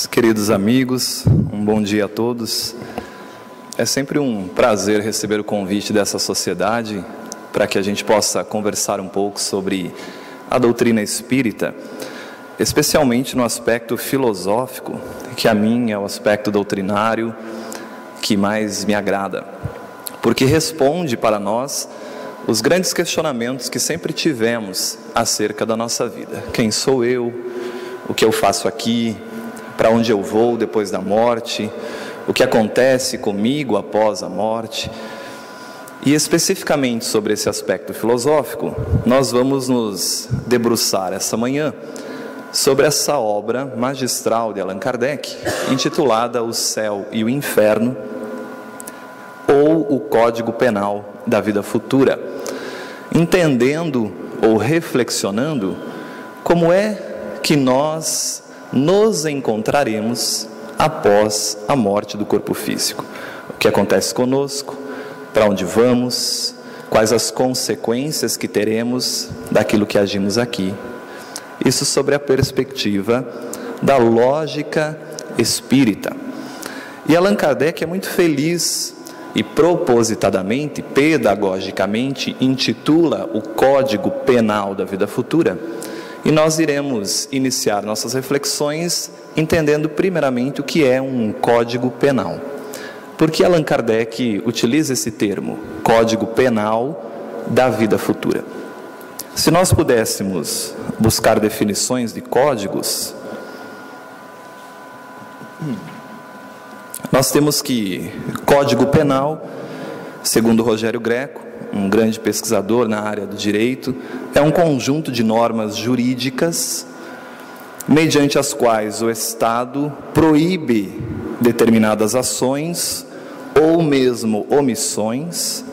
Queridos amigos, um bom dia a todos. É sempre um prazer receber o convite dessa sociedade para que a gente possa conversar um pouco sobre a doutrina espírita, especialmente no aspecto filosófico, que a mim é o aspecto doutrinário que mais me agrada, porque responde para nós os grandes questionamentos que sempre tivemos acerca da nossa vida. Quem sou eu? O que eu faço aqui? Para onde eu vou depois da morte? O que acontece comigo após a morte? E especificamente sobre esse aspecto filosófico, nós vamos nos debruçar essa manhã sobre essa obra magistral de Allan Kardec, intitulada O Céu e o Inferno, ou o Código Penal da Vida Futura, entendendo ou reflexionando como é que nós nos encontraremos após a morte do corpo físico. O que acontece conosco, para onde vamos, quais as consequências que teremos daquilo que agimos aqui. Isso sobre a perspectiva da lógica espírita. E Allan Kardec é muito feliz e propositadamente, pedagogicamente, intitula o Código Penal da Vida Futura. E nós iremos iniciar nossas reflexões entendendo primeiramente o que é um Código Penal. Por que Allan Kardec utiliza esse termo, Código Penal da Vida Futura? Se nós pudéssemos buscar definições de códigos, nós temos que Código Penal, segundo Rogério Greco, um grande pesquisador na área do direito, é um conjunto de normas jurídicas mediante as quais o Estado proíbe determinadas ações ou mesmo omissões,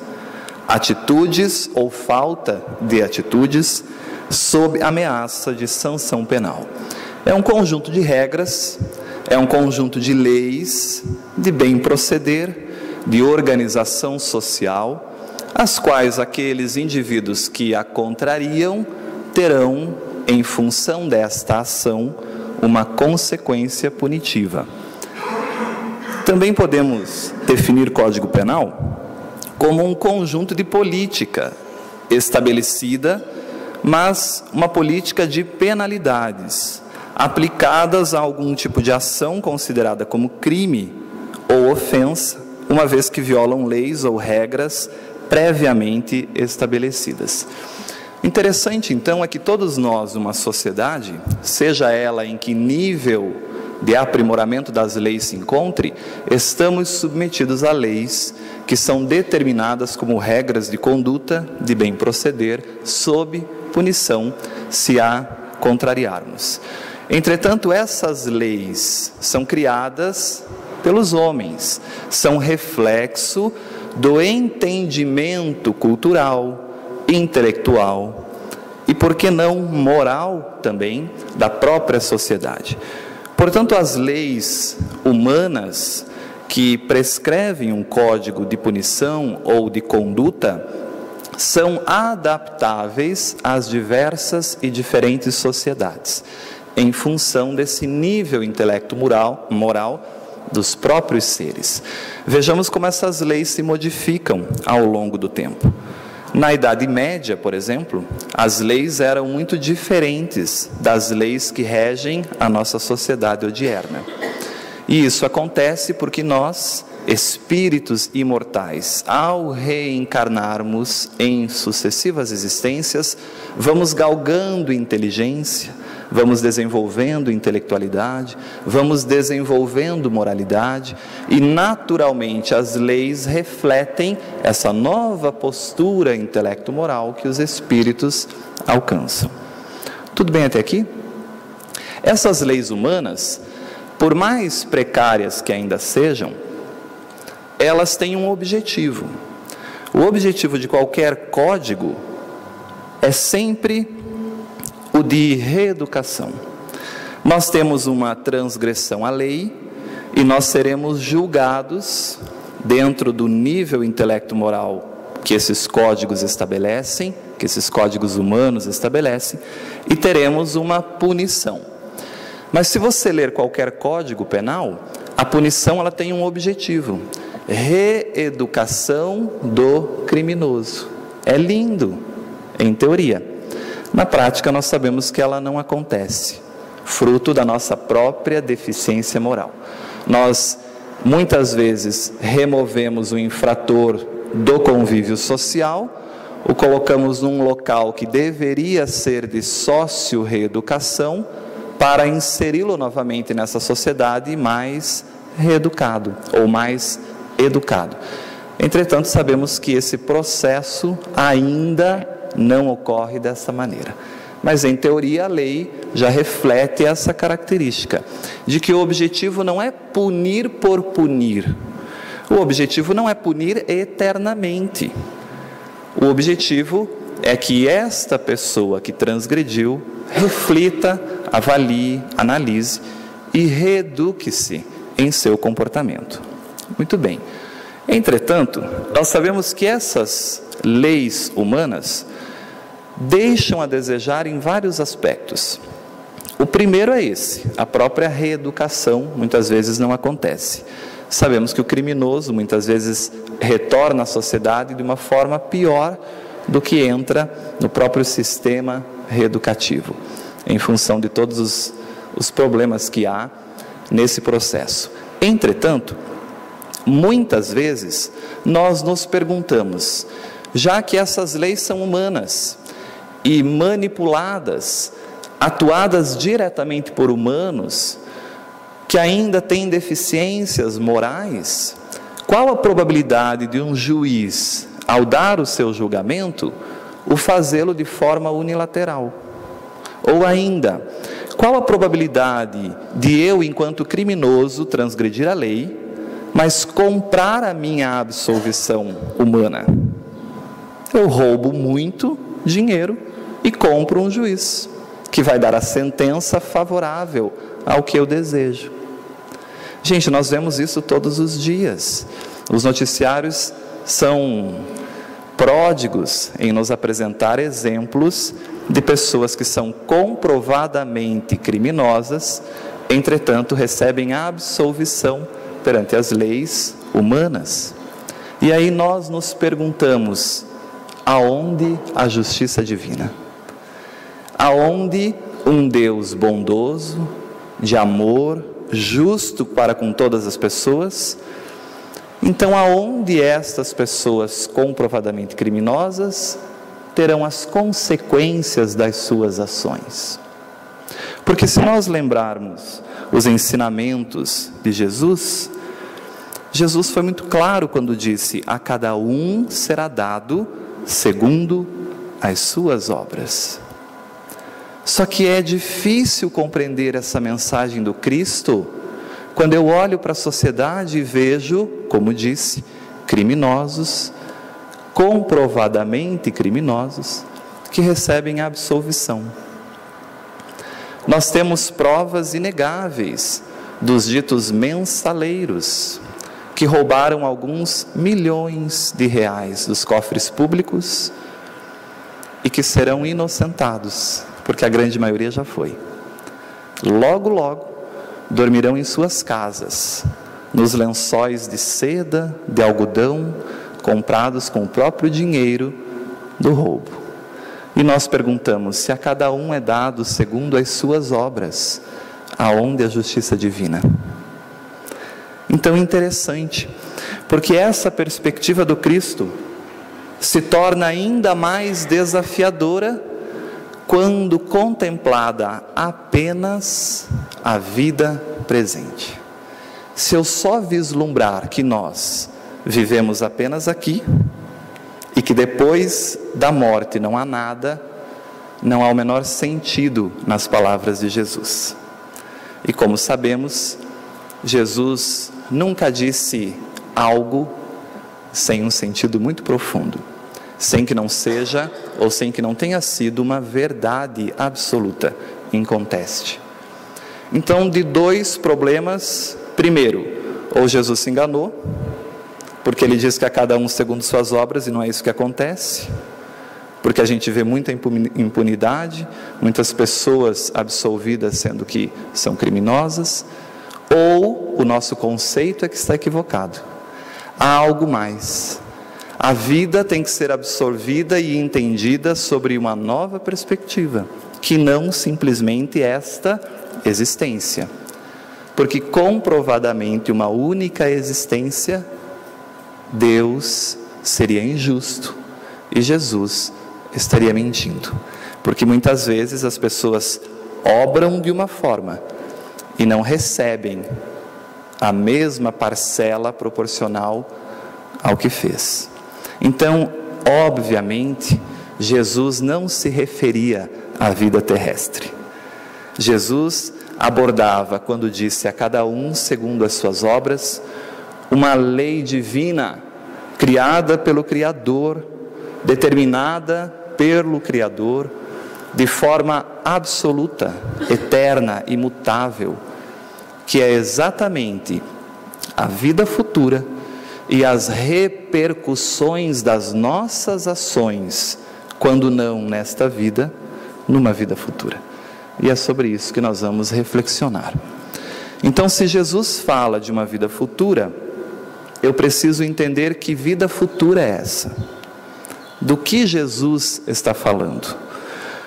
atitudes ou falta de atitudes sob ameaça de sanção penal. É um conjunto de regras, é um conjunto de leis, de bem proceder, de organização social, as quais aqueles indivíduos que a contrariam terão, em função desta ação, uma consequência punitiva. Também podemos definir Código Penal como um conjunto de política estabelecida, mas uma política de penalidades aplicadas a algum tipo de ação considerada como crime ou ofensa, uma vez que violam leis ou regras previamente estabelecidas. Interessante, então, é que todos nós, uma sociedade, seja ela em que nível de aprimoramento das leis se encontre, estamos submetidos a leis que são determinadas como regras de conduta, de bem proceder, sob punição, se a contrariarmos. Entretanto, essas leis são criadas pelos homens, são reflexo do entendimento cultural, intelectual e, por que não, moral também, da própria sociedade. Portanto, as leis humanas que prescrevem um código de punição ou de conduta são adaptáveis às diversas e diferentes sociedades, em função desse nível intelecto moral dos próprios seres. Vejamos como essas leis se modificam ao longo do tempo. Na Idade Média, por exemplo, as leis eram muito diferentes das leis que regem a nossa sociedade odierna. E isso acontece porque nós, espíritos imortais, ao reencarnarmos em sucessivas existências, vamos galgando inteligência, vamos desenvolvendo intelectualidade, vamos desenvolvendo moralidade e, naturalmente, as leis refletem essa nova postura intelecto-moral que os espíritos alcançam. Tudo bem até aqui? Essas leis humanas, por mais precárias que ainda sejam, elas têm um objetivo. O objetivo de qualquer código é sempre o de reeducação. Nós temos uma transgressão à lei e nós seremos julgados dentro do nível intelecto-moral que esses códigos estabelecem, que esses códigos humanos estabelecem, e teremos uma punição. Mas se você ler qualquer código penal, a punição ela tem um objetivo: reeducação do criminoso. É lindo, em teoria. Na prática, nós sabemos que ela não acontece, fruto da nossa própria deficiência moral. Nós, muitas vezes, removemos o infrator do convívio social, o colocamos num local que deveria ser de sócio-reeducação, para inseri-lo novamente nessa sociedade mais reeducado, ou mais educado. Entretanto, sabemos que esse processo ainda não ocorre dessa maneira. Mas, em teoria, a lei já reflete essa característica, de que o objetivo não é punir por punir. O objetivo não é punir eternamente. O objetivo é que esta pessoa que transgrediu reflita, avalie, analise e reeduque-se em seu comportamento. Muito bem. Entretanto, nós sabemos que essas leis humanas deixam a desejar em vários aspectos. O primeiro é esse: a própria reeducação muitas vezes não acontece. Sabemos que o criminoso muitas vezes retorna à sociedade de uma forma pior do que entra no próprio sistema reeducativo, em função de todos os problemas que há nesse processo. Entretanto, muitas vezes nós nos perguntamos, já que essas leis são humanas e manipuladas, atuadas diretamente por humanos, que ainda têm deficiências morais, qual a probabilidade de um juiz, ao dar o seu julgamento, o fazê-lo de forma unilateral? Ou ainda, qual a probabilidade de eu, enquanto criminoso, transgredir a lei, mas comprar a minha absolvição humana? Eu roubo muito dinheiro e compro um juiz, que vai dar a sentença favorável ao que eu desejo. Gente, nós vemos isso todos os dias. Os noticiários são pródigos em nos apresentar exemplos de pessoas que são comprovadamente criminosas, entretanto recebem a absolvição perante as leis humanas. E aí nós nos perguntamos, aonde a justiça divina? Aonde um Deus bondoso, de amor, justo para com todas as pessoas? Então, aonde estas pessoas comprovadamente criminosas terão as consequências das suas ações? Porque se nós lembrarmos os ensinamentos de Jesus, Jesus foi muito claro quando disse: a cada um será dado segundo as suas obras. Só que é difícil compreender essa mensagem do Cristo quando eu olho para a sociedade e vejo, como disse, criminosos, comprovadamente criminosos, que recebem a absolvição. Nós temos provas inegáveis dos ditos mensaleiros, que roubaram alguns milhões de reais dos cofres públicos e que serão inocentados, porque a grande maioria já foi. Logo, logo, dormirão em suas casas, nos lençóis de seda, de algodão, comprados com o próprio dinheiro do roubo. E nós perguntamos, se a cada um é dado segundo as suas obras, aonde a justiça divina? Então, interessante, porque essa perspectiva do Cristo se torna ainda mais desafiadora quando contemplada apenas a vida presente. Se eu só vislumbrar que nós vivemos apenas aqui e que depois da morte não há nada, não há o menor sentido nas palavras de Jesus. E como sabemos, Jesus nunca disse algo sem um sentido muito profundo, sem que não seja ou sem que não tenha sido uma verdade absoluta, inconteste. Então, de dois problemas: primeiro, ou Jesus se enganou, porque ele diz que a cada um segundo suas obras, e não é isso que acontece, porque a gente vê muita impunidade, muitas pessoas absolvidas sendo que são criminosas, ou o nosso conceito é que está equivocado. Há algo mais. A vida tem que ser absorvida e entendida sobre uma nova perspectiva, que não simplesmente esta existência. Porque comprovadamente uma única existência, Deus seria injusto e Jesus estaria mentindo. Porque muitas vezes as pessoas obram de uma forma e não recebem a mesma parcela proporcional ao que fez. Então, obviamente, Jesus não se referia à vida terrestre. Jesus abordava, quando disse a cada um segundo as suas obras, uma lei divina, criada pelo Criador, determinada pelo Criador, de forma absoluta, eterna, imutável, que é exatamente a vida futura e as repercussões das nossas ações, quando não nesta vida, numa vida futura. E é sobre isso que nós vamos reflexionar. Então, se Jesus fala de uma vida futura, eu preciso entender que vida futura é essa. Do que Jesus está falando?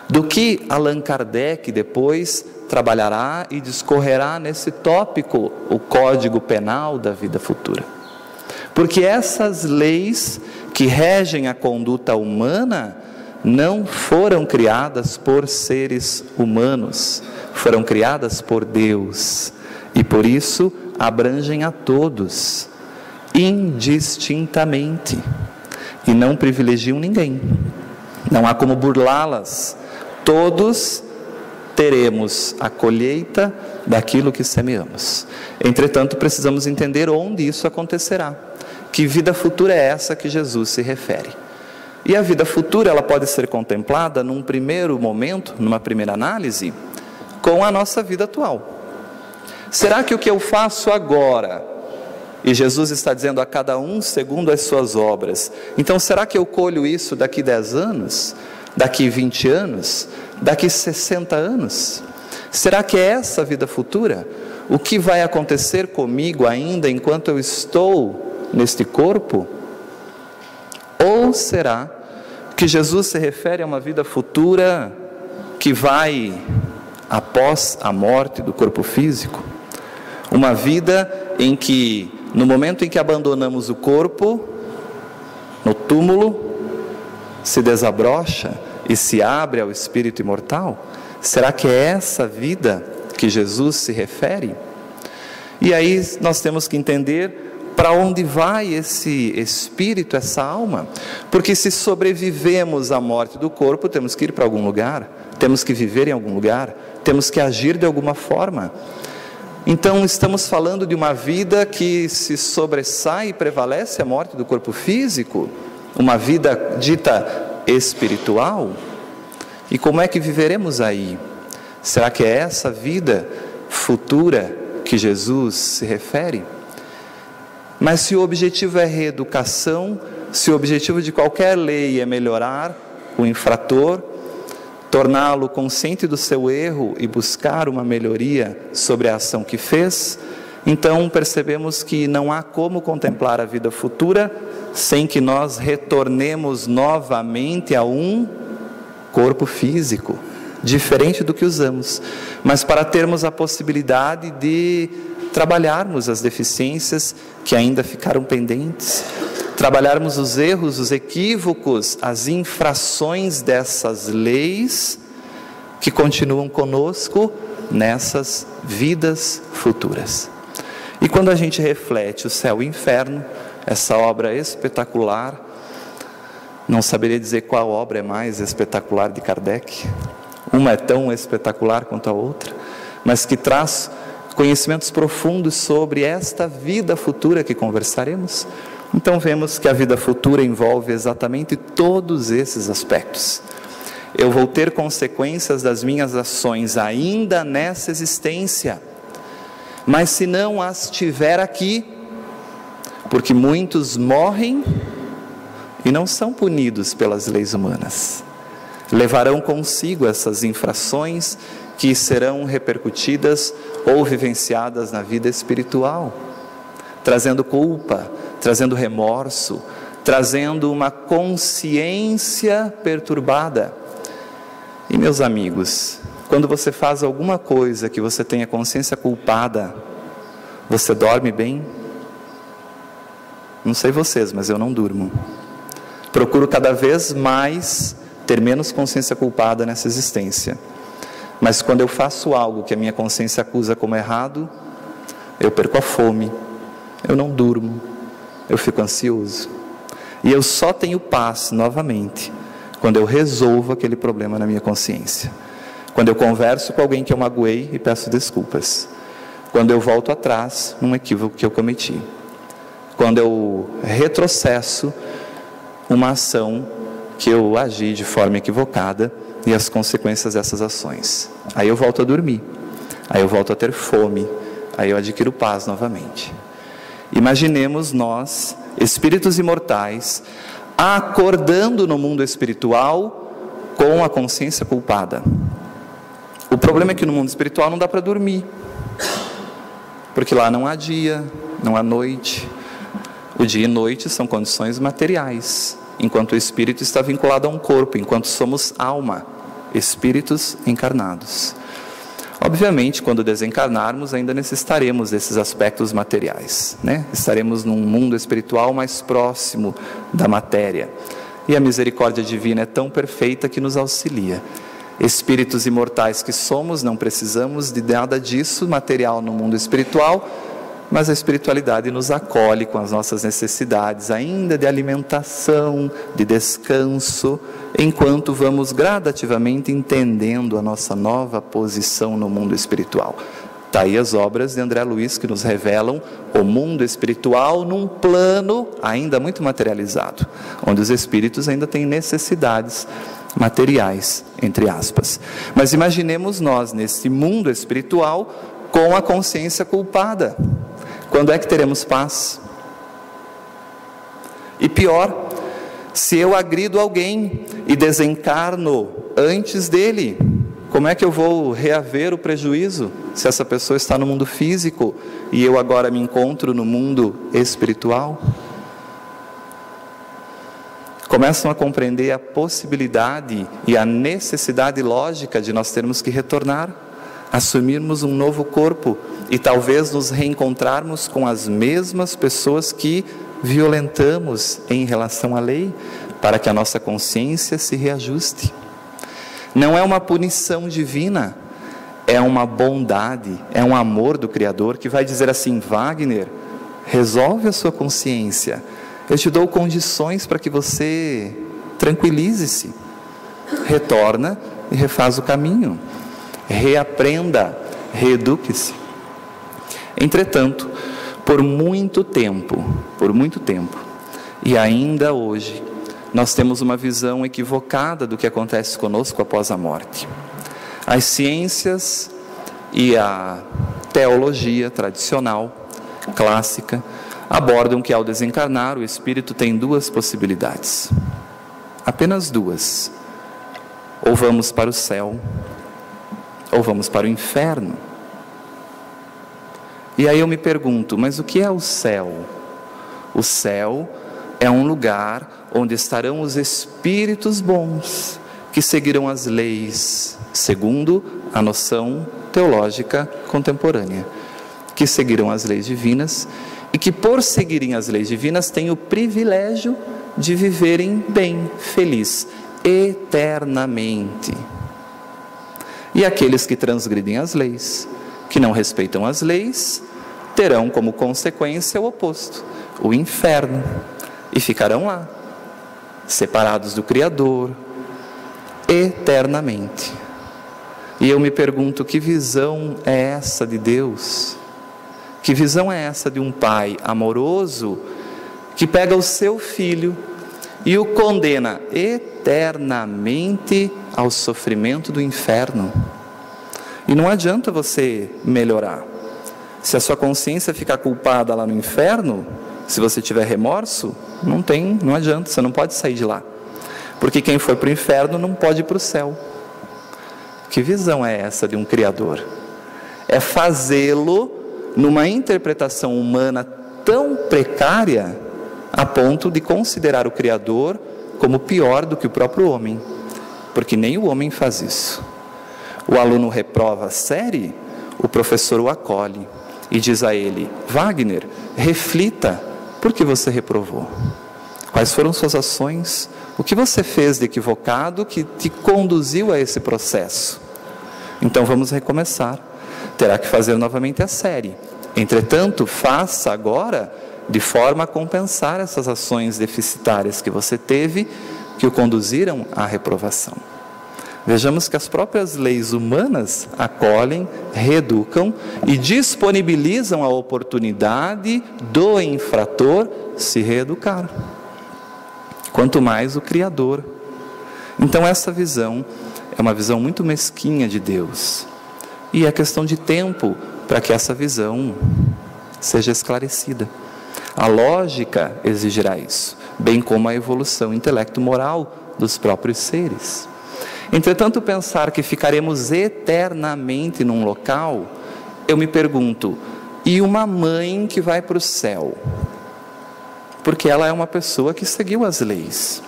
Do que Allan Kardec depois trabalhará e discorrerá nesse tópico, o Código Penal da vida futura. Porque essas leis que regem a conduta humana não foram criadas por seres humanos, foram criadas por Deus, e por isso abrangem a todos, indistintamente, e não privilegiam ninguém. Não há como burlá-las. Todos teremos a colheita daquilo que semeamos. Entretanto, precisamos entender onde isso acontecerá. Que vida futura é essa que Jesus se refere? E a vida futura, ela pode ser contemplada num primeiro momento, numa primeira análise, com a nossa vida atual. Será que o que eu faço agora, e Jesus está dizendo a cada um segundo as suas obras, então será que eu colho isso daqui 10 anos? Daqui 20 anos? Daqui 60 anos? Será que é essa a vida futura? O que vai acontecer comigo ainda enquanto eu estou neste corpo? Ou será que Jesus se refere a uma vida futura que vai após a morte do corpo físico? Uma vida em que, no momento em que abandonamos o corpo, no túmulo, se desabrocha e se abre ao espírito imortal? Será que é essa vida que Jesus se refere? E aí nós temos que entender para onde vai esse espírito, essa alma. Porque se sobrevivemos à morte do corpo, temos que ir para algum lugar, temos que viver em algum lugar, temos que agir de alguma forma. Então estamos falando de uma vida que se sobressai e prevalece a morte do corpo físico, uma vida dita espiritual. E como é que viveremos aí? Será que é essa vida futura que Jesus se refere? Mas se o objetivo é reeducação, se o objetivo de qualquer lei é melhorar o infrator, torná-lo consciente do seu erro e buscar uma melhoria sobre a ação que fez, então percebemos que não há como contemplar a vida futura sem que nós retornemos novamente a um corpo físico, diferente do que usamos, mas para termos a possibilidade de trabalharmos as deficiências que ainda ficaram pendentes, trabalharmos os erros, os equívocos, as infrações dessas leis que continuam conosco nessas vidas futuras. E quando a gente reflete o céu e o inferno, essa obra espetacular, não saberia dizer qual obra é mais espetacular de Kardec, uma é tão espetacular quanto a outra, mas que traz conhecimentos profundos sobre esta vida futura que conversaremos. Então vemos que a vida futura envolve exatamente todos esses aspectos. Eu vou ter consequências das minhas ações ainda nessa existência, mas se não as tiver aqui, porque muitos morrem e não são punidos pelas leis humanas. Levarão consigo essas infrações que serão repercutidas ou vivenciadas na vida espiritual, trazendo culpa, trazendo remorso, trazendo uma consciência perturbada. E meus amigos, quando você faz alguma coisa que você tenha consciência culpada, você dorme bem? Não sei vocês, mas eu não durmo. Procuro cada vez mais ter menos consciência culpada nessa existência. Mas quando eu faço algo que a minha consciência acusa como errado, eu perco a fome, eu não durmo, eu fico ansioso. E eu só tenho paz novamente quando eu resolvo aquele problema na minha consciência. Quando eu converso com alguém que eu magoei e peço desculpas. Quando eu volto atrás num equívoco que eu cometi. Quando eu retrocesso uma ação que eu agi de forma equivocada e as consequências dessas ações. Aí eu volto a dormir, aí eu volto a ter fome, aí eu adquiro paz novamente. Imaginemos nós, espíritos imortais, acordando no mundo espiritual com a consciência culpada. O problema é que no mundo espiritual não dá para dormir, porque lá não há dia, não há noite. O dia e noite são condições materiais, enquanto o espírito está vinculado a um corpo, enquanto somos alma, espíritos encarnados. Obviamente, quando desencarnarmos, ainda necessitaremos desses aspectos materiais, né? Estaremos num mundo espiritual mais próximo da matéria. E a misericórdia divina é tão perfeita que nos auxilia. Espíritos imortais que somos, não precisamos de nada disso material no mundo espiritual, mas a espiritualidade nos acolhe com as nossas necessidades, ainda de alimentação, de descanso, enquanto vamos gradativamente entendendo a nossa nova posição no mundo espiritual. Está aí as obras de André Luiz que nos revelam o mundo espiritual num plano ainda muito materializado, onde os espíritos ainda têm necessidades materiais, entre aspas. Mas imaginemos nós nesse mundo espiritual com a consciência culpada. Quando é que teremos paz? E pior, se eu agrido alguém e desencarno antes dele, como é que eu vou reaver o prejuízo se essa pessoa está no mundo físico e eu agora me encontro no mundo espiritual? Começam a compreender a possibilidade e a necessidade lógica de nós termos que retornar, assumirmos um novo corpo e talvez nos reencontrarmos com as mesmas pessoas que violentamos em relação à lei, para que a nossa consciência se reajuste. Não é uma punição divina, é uma bondade, é um amor do Criador que vai dizer assim: Wagner, resolve a sua consciência, eu te dou condições para que você tranquilize-se, retorna e refaz o caminho, reaprenda, reeduque-se. Entretanto, por muito tempo, e ainda hoje, nós temos uma visão equivocada do que acontece conosco após a morte. As ciências e a teologia tradicional, clássica, abordam que ao desencarnar o espírito tem duas possibilidades, apenas duas: ou vamos para o céu, ou vamos para o inferno. E aí eu me pergunto, mas o que é o céu? O céu é um lugar onde estarão os espíritos bons, que seguirão as leis, segundo a noção teológica contemporânea, que seguirão as leis divinas, e que por seguirem as leis divinas têm o privilégio de viverem bem, feliz, eternamente. E aqueles que transgridem as leis, que não respeitam as leis, terão como consequência o oposto, o inferno, e ficarão lá, separados do Criador, eternamente. E eu me pergunto, que visão é essa de Deus? Que visão é essa de um pai amoroso que pega o seu filho e o condena eternamente ao sofrimento do inferno? E não adianta você melhorar. Se a sua consciência ficar culpada lá no inferno, Se você tiver remorso, não adianta, você não pode sair de lá. Porque quem foi para o inferno não pode ir para o céu. Que visão é essa de um Criador? É fazê-lo numa interpretação humana tão precária a ponto de considerar o Criador como pior do que o próprio homem. Porque nem o homem faz isso. O aluno reprova a série, o professor o acolhe e diz a ele: Wagner, reflita, por que você reprovou? Quais foram suas ações? O que você fez de equivocado que te conduziu a esse processo? Então vamos recomeçar. Terá que fazer novamente a série. Entretanto, faça agora de forma a compensar essas ações deficitárias que você teve, que o conduziram à reprovação. Vejamos que as próprias leis humanas acolhem, reeducam e disponibilizam a oportunidade do infrator se reeducar. Quanto mais o Criador. Então essa visão é uma visão muito mesquinha de Deus. E é questão de tempo para que essa visão seja esclarecida. A lógica exigirá isso, bem como a evolução intelecto-moral dos próprios seres. Entretanto, pensar que ficaremos eternamente num local, eu me pergunto, e uma mãe que vai para o céu? Porque ela é uma pessoa que seguiu as leis.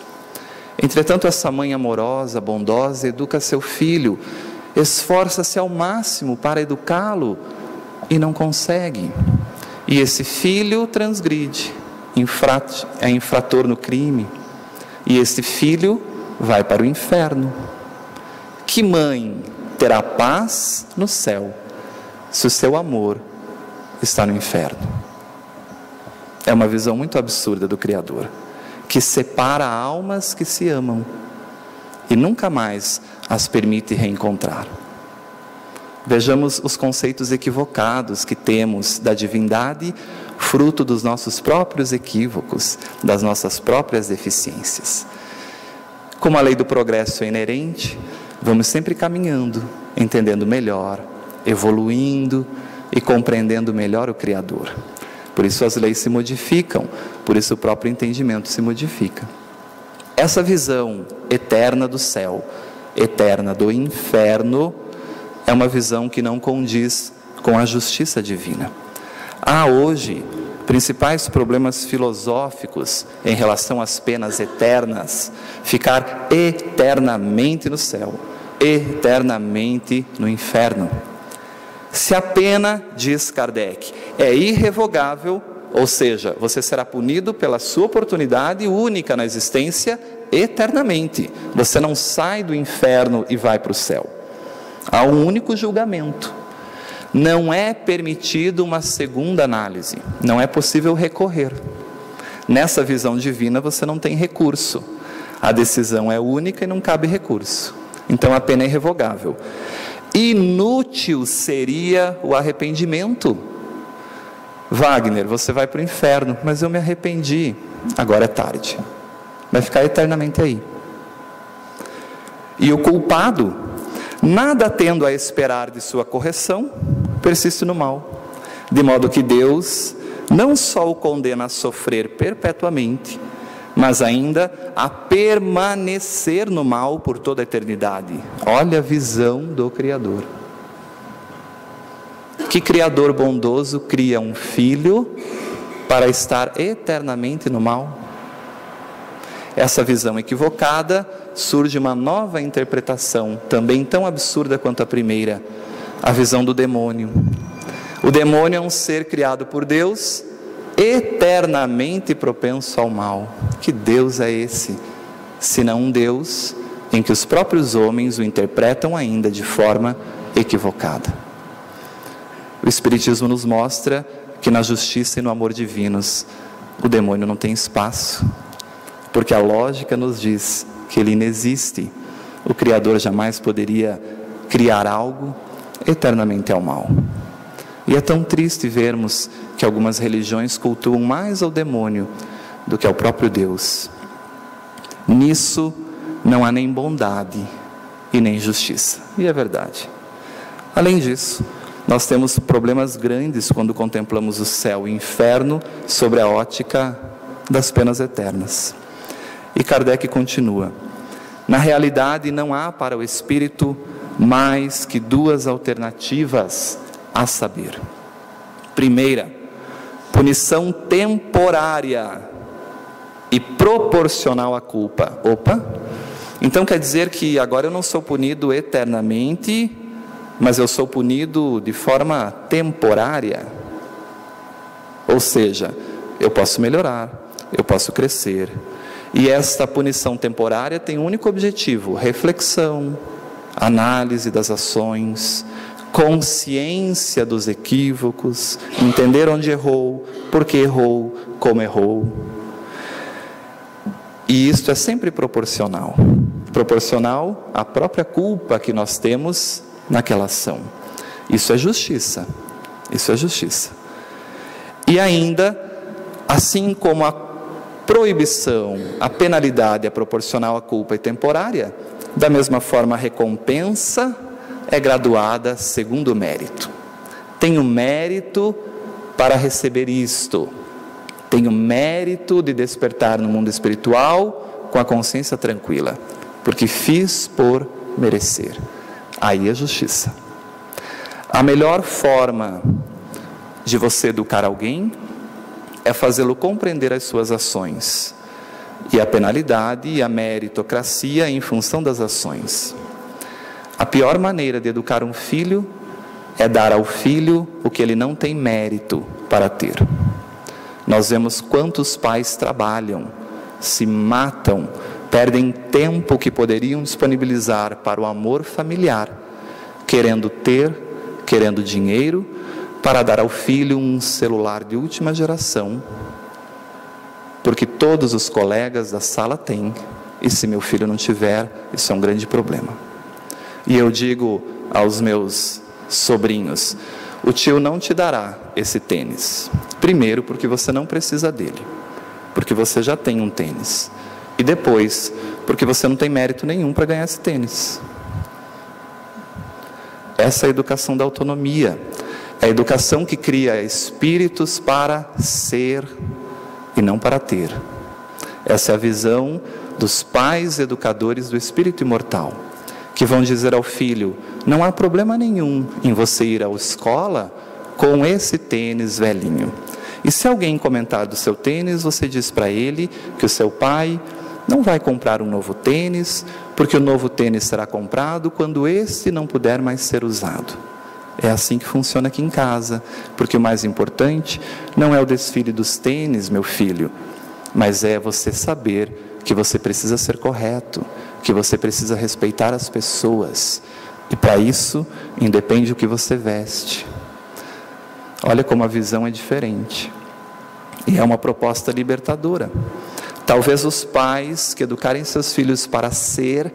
Entretanto, essa mãe amorosa, bondosa, educa seu filho, esforça-se ao máximo para educá-lo e não consegue. E esse filho transgride, é infrator no crime, e esse filho vai para o inferno. Que mãe terá paz no céu, se o seu amor está no inferno? É uma visão muito absurda do Criador, que separa almas que se amam e nunca mais as permite reencontrar. Vejamos os conceitos equivocados que temos da divindade, fruto dos nossos próprios equívocos, das nossas próprias deficiências. Como a lei do progresso é inerente, vamos sempre caminhando, entendendo melhor, evoluindo e compreendendo melhor o Criador. Por isso as leis se modificam, por isso o próprio entendimento se modifica. Essa visão eterna do céu, eterna do inferno, é uma visão que não condiz com a justiça divina. Há hoje principais problemas filosóficos em relação às penas eternas, ficar eternamente no céu, eternamente no inferno. Se a pena, diz Kardec, é irrevogável, ou seja, você será punido pela sua oportunidade única na existência eternamente. Você não sai do inferno e vai para o céu. Há um único julgamento. Não é permitido uma segunda análise. Não é possível recorrer. Nessa visão divina você não tem recurso. A decisão é única e não cabe recurso. Então a pena é irrevogável. Inútil seria o arrependimento. Wagner, você vai para o inferno, mas eu me arrependi. Agora é tarde. Vai ficar eternamente aí. E o culpado, nada tendo a esperar de sua correção, persiste no mal. De modo que Deus não só o condena a sofrer perpetuamente, mas ainda a permanecer no mal por toda a eternidade. Olha a visão do Criador. Que Criador bondoso cria um filho para estar eternamente no mal? Essa visão equivocada, surge uma nova interpretação, também tão absurda quanto a primeira, a visão do demônio. O demônio é um ser criado por Deus, eternamente propenso ao mal. Que Deus é esse, senão um Deus em que os próprios homens o interpretam ainda de forma equivocada? O Espiritismo nos mostra que na justiça e no amor divinos, o demônio não tem espaço, porque a lógica nos diz que ele inexiste. O Criador jamais poderia criar algo eternamente ao mal. E é tão triste vermos que algumas religiões cultuam mais ao demônio do que ao próprio Deus. Nisso não há nem bondade e nem justiça. E é verdade. Além disso, nós temos problemas grandes quando contemplamos o céu e o inferno sobre a ótica das penas eternas. E Kardec continua: na realidade não há para o espírito mais que duas alternativas, a saber: primeira, punição temporária e proporcional à culpa. Opa! Então quer dizer que agora eu não sou punido eternamente, mas eu sou punido de forma temporária. Ou seja, eu posso melhorar, eu posso crescer. E esta punição temporária tem um único objetivo: reflexão, análise das ações, consciência dos equívocos, entender onde errou, por que errou, como errou. E isto é sempre proporcional à própria culpa que nós temos naquela ação. Isso é justiça. Isso é justiça. E ainda, assim como a proibição, a penalidade é proporcional à culpa e temporária, da mesma forma a recompensa é graduada segundo o mérito. Tenho mérito para receber isto. Tenho mérito de despertar no mundo espiritual com a consciência tranquila, porque fiz por merecer. Aí é justiça. A melhor forma de você educar alguém é fazê-lo compreender as suas ações, e a penalidade e a meritocracia em função das ações. A pior maneira de educar um filho é dar ao filho o que ele não tem mérito para ter. Nós vemos quantos pais trabalham, se matam, perdem tempo que poderiam disponibilizar para o amor familiar, querendo dinheiro, para dar ao filho um celular de última geração, porque todos os colegas da sala têm, e se meu filho não tiver, isso é um grande problema. E eu digo aos meus sobrinhos: o tio não te dará esse tênis. Primeiro, porque você não precisa dele, porque você já tem um tênis. E depois, porque você não tem mérito nenhum para ganhar esse tênis. Essa é a educação da autonomia. É a educação que cria espíritos para ser e não para ter. Essa é a visão dos pais educadores do espírito imortal, que vão dizer ao filho: não há problema nenhum em você ir à escola com esse tênis velhinho. E se alguém comentar do seu tênis, você diz para ele que o seu pai não vai comprar um novo tênis, porque o novo tênis será comprado quando esse não puder mais ser usado. É assim que funciona aqui em casa, porque o mais importante não é o desfile dos tênis, meu filho, mas é você saber que você precisa ser correto, que você precisa respeitar as pessoas, e para isso independe o que você veste. Olha como a visão é diferente, e é uma proposta libertadora. Talvez os pais que educarem seus filhos para ser,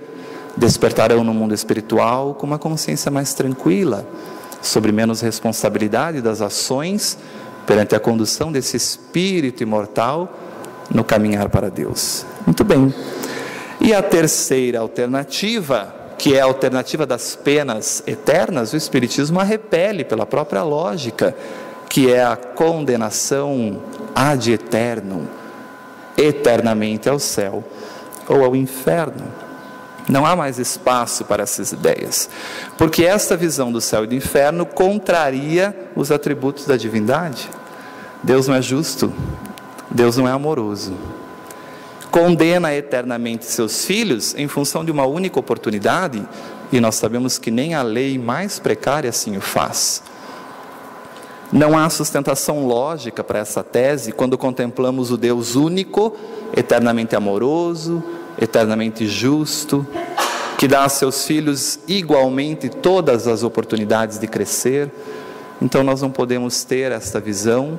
despertarão no mundo espiritual com uma consciência mais tranquila, sobre menos responsabilidade das ações, perante a condução desse espírito imortal no caminhar para Deus. Muito bem. E a terceira alternativa, que é a alternativa das penas eternas, o Espiritismo a repele pela própria lógica, que é a condenação ad eternum, eternamente ao céu ou ao inferno. Não há mais espaço para essas ideias, porque esta visão do céu e do inferno contraria os atributos da divindade. Deus não é justo, Deus não é amoroso. Condena eternamente seus filhos em função de uma única oportunidade, e nós sabemos que nem a lei mais precária assim o faz. Não há sustentação lógica para essa tese quando contemplamos o Deus único, eternamente amoroso, eternamente justo, que dá a seus filhos igualmente todas as oportunidades de crescer. Então nós não podemos ter esta visão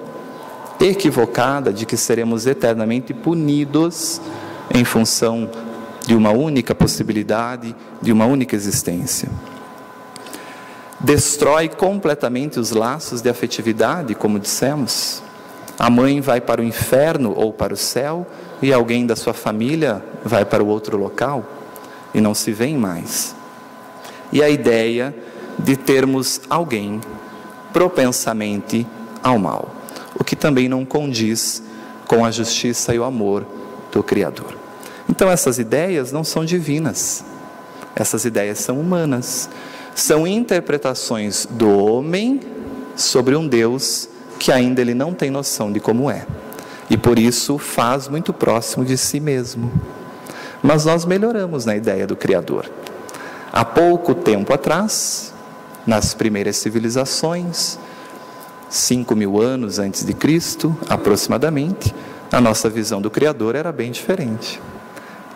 equivocada de que seremos eternamente punidos em função de uma única possibilidade, de uma única existência. Destrói completamente os laços de afetividade, como dissemos. A mãe vai para o inferno ou para o céu, e alguém da sua família vai para o outro local, e não se vêem mais. E a ideia de termos alguém propensamente ao mal, o que também não condiz com a justiça e o amor do Criador. Então essas ideias não são divinas, essas ideias são humanas, são interpretações do homem sobre um Deus que ainda ele não tem noção de como é, e por isso faz muito próximo de si mesmo. Mas nós melhoramos na ideia do Criador. Há pouco tempo atrás, nas primeiras civilizações, 5.000 anos antes de Cristo, aproximadamente, a nossa visão do Criador era bem diferente.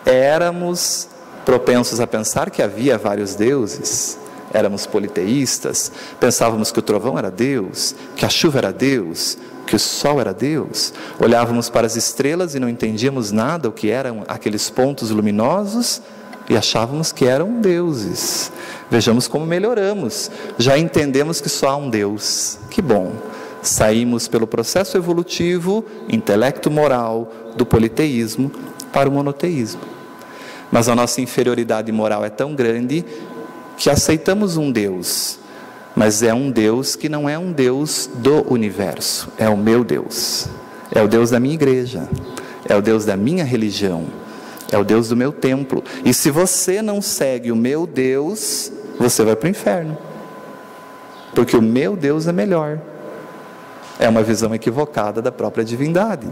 Éramos propensos a pensar que havia vários deuses, éramos politeístas, pensávamos que o trovão era Deus, que a chuva era Deus, que o sol era Deus. Olhávamos para as estrelas e não entendíamos nada o que eram aqueles pontos luminosos e achávamos que eram deuses. Vejamos como melhoramos, já entendemos que só há um Deus. Que bom! Saímos pelo processo evolutivo, intelecto-moral, do politeísmo para o monoteísmo. Mas a nossa inferioridade moral é tão grande que aceitamos um Deus, mas é um Deus que não é um Deus do universo, é o meu Deus, é o Deus da minha igreja, é o Deus da minha religião, é o Deus do meu templo. E se você não segue o meu Deus, você vai para o inferno, porque o meu Deus é melhor. É uma visão equivocada da própria divindade,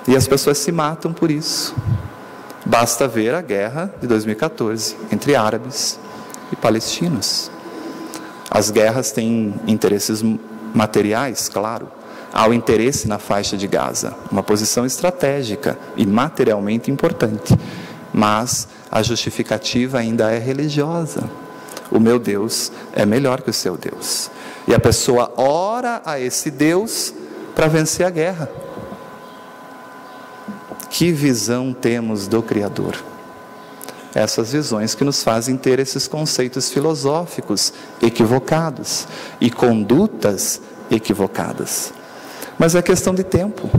e as pessoas se matam por isso. Basta ver a guerra de 2014 entre árabes e palestinos. As guerras têm interesses materiais, claro. Há o interesse na faixa de Gaza, uma posição estratégica e materialmente importante, mas a justificativa ainda é religiosa. O meu Deus é melhor que o seu Deus. E a pessoa ora a esse Deus para vencer a guerra. Que visão temos do Criador? Essas visões que nos fazem ter esses conceitos filosóficos equivocados e condutas equivocadas. Mas é questão de tempo.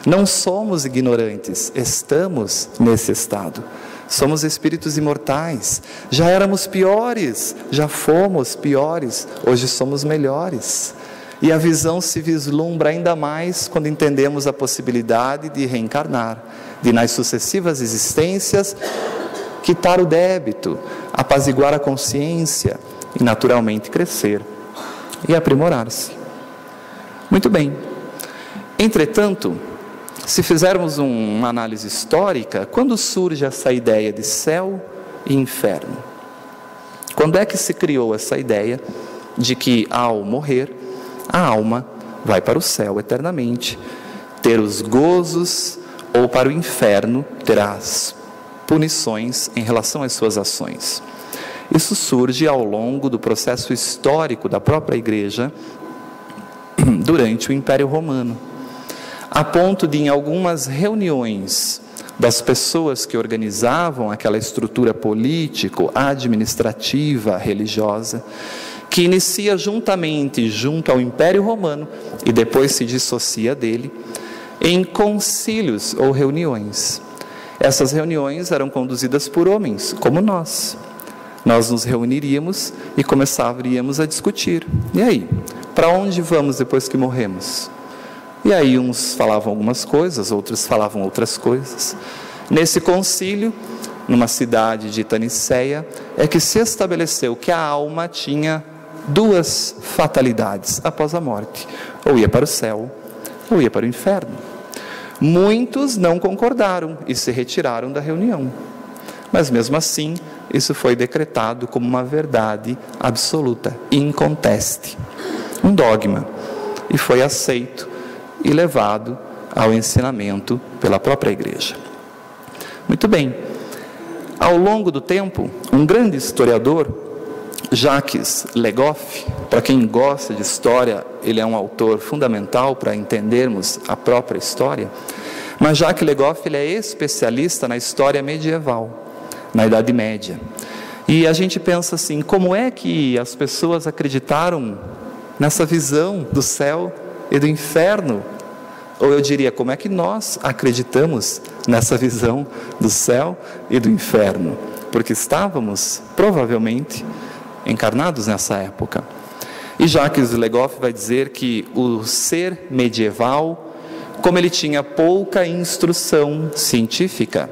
Não somos ignorantes, estamos nesse estado. Somos espíritos imortais. Já éramos piores, já fomos piores, hoje somos melhores. E a visão se vislumbra ainda mais quando entendemos a possibilidade de reencarnar, de nas sucessivas existências quitar o débito, apaziguar a consciência e naturalmente crescer e aprimorar-se. Muito bem. Entretanto, se fizermos uma análise histórica, quando surge essa ideia de céu e inferno? Quando é que se criou essa ideia de que ao morrer, a alma vai para o céu eternamente, ter os gozos, ou para o inferno, ter as punições em relação às suas ações? Isso surge ao longo do processo histórico da própria Igreja durante o Império Romano, a ponto de, em algumas reuniões das pessoas que organizavam aquela estrutura político-administrativa religiosa, que inicia junto ao Império Romano e depois se dissocia dele, em concílios ou reuniões. Essas reuniões eram conduzidas por homens, como nós. Nós nos reuniríamos e começaríamos a discutir. E aí, para onde vamos depois que morremos? E aí uns falavam algumas coisas, outros falavam outras coisas. Nesse concílio, numa cidade de Nicéia, é que se estabeleceu que a alma tinha duas fatalidades após a morte: ou ia para o céu, ou ia para o inferno. Muitos não concordaram e se retiraram da reunião. Mas mesmo assim, isso foi decretado como uma verdade absoluta, inconteste, um dogma, e foi aceito e levado ao ensinamento pela própria Igreja. Muito bem. Ao longo do tempo, um grande historiador, Jacques Le Goff, para quem gosta de história, ele é um autor fundamental para entendermos a própria história, mas Jacques Le Goff, ele é especialista na história medieval, na Idade Média. E a gente pensa assim, como é que as pessoas acreditaram nessa visão do céu e do inferno? Ou eu diria, como é que nós acreditamos nessa visão do céu e do inferno? Porque estávamos, provavelmente, encarnados nessa época. E Jacques Legoff vai dizer que o ser medieval, como ele tinha pouca instrução científica,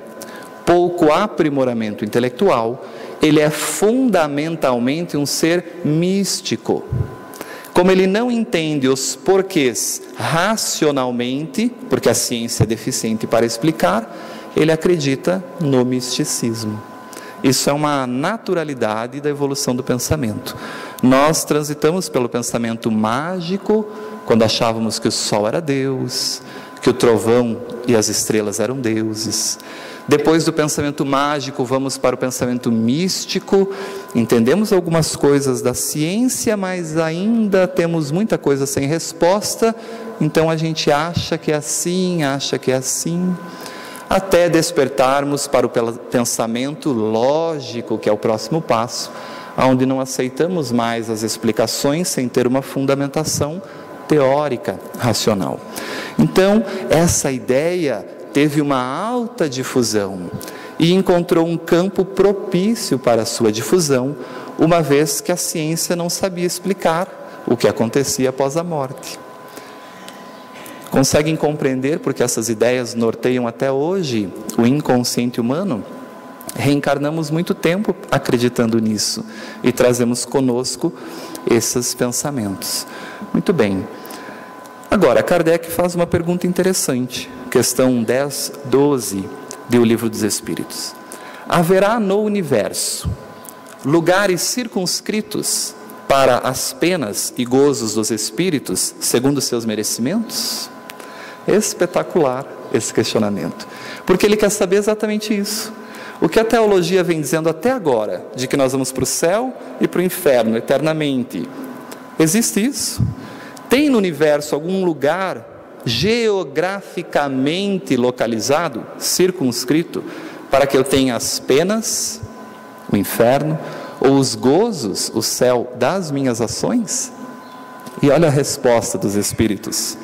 pouco aprimoramento intelectual, ele é fundamentalmente um ser místico. Como ele não entende os porquês racionalmente, porque a ciência é deficiente para explicar, ele acredita no misticismo. Isso é uma naturalidade da evolução do pensamento. Nós transitamos pelo pensamento mágico, quando achávamos que o sol era Deus, que o trovão e as estrelas eram deuses. Depois do pensamento mágico, vamos para o pensamento místico. Entendemos algumas coisas da ciência, mas ainda temos muita coisa sem resposta. Então a gente acha que é assim, até despertarmos para o pensamento lógico, que é o próximo passo, onde não aceitamos mais as explicações sem ter uma fundamentação teórica, racional. Então, essa ideia teve uma alta difusão e encontrou um campo propício para a sua difusão, uma vez que a ciência não sabia explicar o que acontecia após a morte. Conseguem compreender porque essas ideias norteiam até hoje o inconsciente humano? Reencarnamos muito tempo acreditando nisso e trazemos conosco esses pensamentos. Muito bem. Agora, Kardec faz uma pergunta interessante, questão 10, 12 do Livro dos Espíritos. Haverá no universo lugares circunscritos para as penas e gozos dos espíritos, segundo seus merecimentos? Espetacular esse questionamento, porque ele quer saber exatamente isso. O que a teologia vem dizendo até agora, de que nós vamos para o céu e para o inferno eternamente, existe isso? Tem no universo algum lugar geograficamente localizado, circunscrito, para que eu tenha as penas, o inferno, ou os gozos, o céu das minhas ações? E olha a resposta dos espíritos.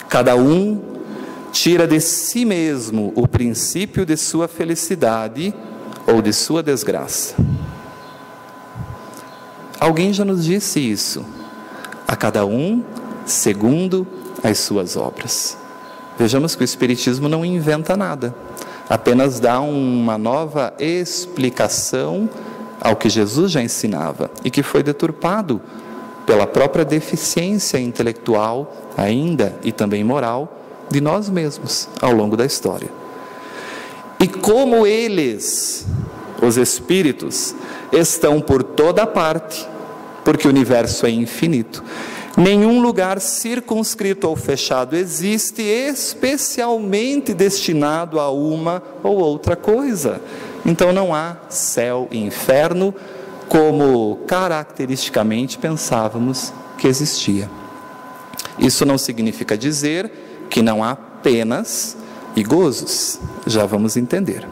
Cada um tira de si mesmo o princípio de sua felicidade ou de sua desgraça. Alguém já nos disse isso. A cada um segundo as suas obras. Vejamos que o Espiritismo não inventa nada, apenas dá uma nova explicação ao que Jesus já ensinava e que foi deturpado pela própria deficiência intelectual ainda e também moral de nós mesmos ao longo da história. E como eles, os espíritos, estão por toda parte, porque o universo é infinito, nenhum lugar circunscrito ou fechado existe especialmente destinado a uma ou outra coisa. Então não há céu e inferno como caracteristicamente pensávamos que existia. Isso não significa dizer que não há penas e gozos, já vamos entender.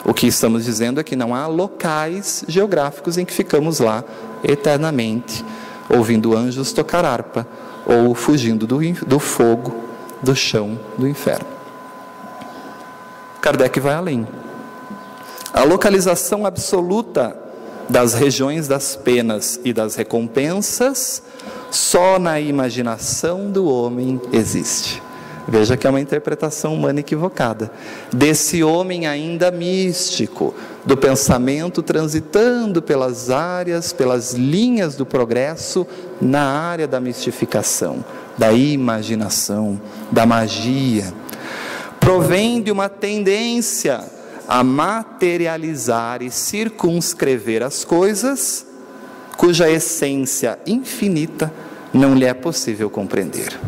O que estamos dizendo é que não há locais geográficos em que ficamos lá eternamente, ouvindo anjos tocar harpa, ou fugindo do fogo, do chão, do inferno. Kardec vai além. A localização absoluta das regiões das penas e das recompensas, só na imaginação do homem existe. Veja que é uma interpretação humana equivocada, desse homem ainda místico, do pensamento transitando pelas áreas, pelas linhas do progresso, na área da mistificação, da imaginação, da magia. Provém de uma tendência a materializar e circunscrever as coisas, cuja essência infinita não lhe é possível compreender.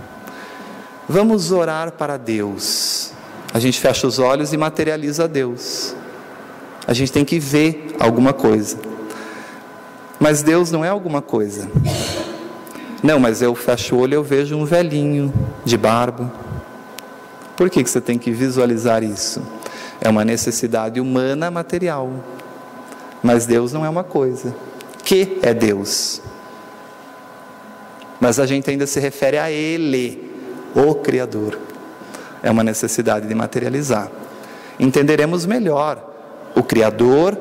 Vamos orar para Deus. A gente fecha os olhos e materializa Deus. A gente tem que ver alguma coisa. Mas Deus não é alguma coisa. Não, mas eu fecho o olho e eu vejo um velhinho de barba. Por que você tem que visualizar isso? É uma necessidade humana material. Mas Deus não é uma coisa. Que é Deus? Mas a gente ainda se refere a Ele, o Criador. É uma necessidade de materializar. Entenderemos melhor o Criador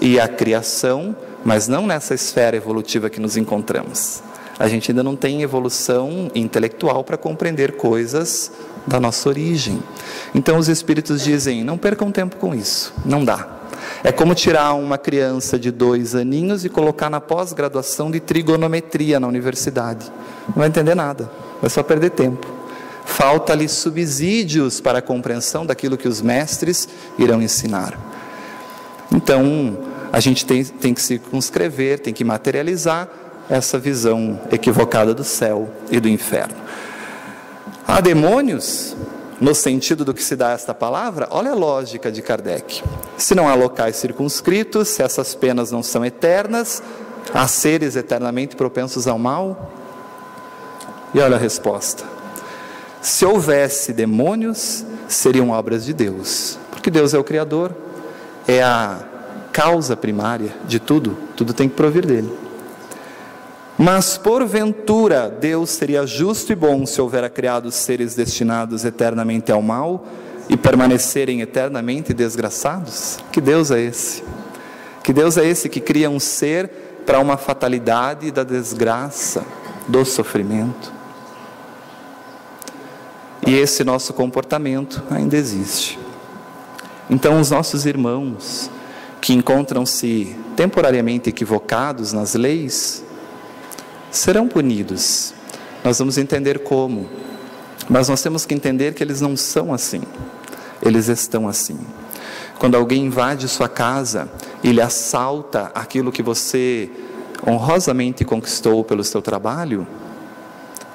e a criação, mas não nessa esfera evolutiva que nos encontramos. A gente ainda não tem evolução intelectual para compreender coisas da nossa origem. Então os espíritos dizem, não percam tempo com isso, não dá. É como tirar uma criança de 2 aninhos e colocar na pós-graduação de trigonometria na universidade. Não vai entender nada, vai só perder tempo. Falta-lhe subsídios para a compreensão daquilo que os mestres irão ensinar. Então, a gente tem que circunscrever, tem que materializar essa visão equivocada do céu e do inferno. Há demônios, no sentido do que se dá a esta palavra, olha a lógica de Kardec. Se não há locais circunscritos, se essas penas não são eternas, há seres eternamente propensos ao mal? E olha a resposta. Se houvesse demônios, seriam obras de Deus, porque Deus é o Criador, é a causa primária de tudo, tudo tem que provir dele. Mas porventura Deus seria justo e bom se houvera criado seres destinados eternamente ao mal e permanecerem eternamente desgraçados? Que Deus é esse? Que Deus é esse que cria um ser para uma fatalidade da desgraça, do sofrimento? E esse nosso comportamento ainda existe. Então os nossos irmãos que encontram-se temporariamente equivocados nas leis serão punidos. Nós vamos entender como, mas nós temos que entender que eles não são assim, eles estão assim. Quando alguém invade sua casa e lhe assalta aquilo que você honrosamente conquistou pelo seu trabalho,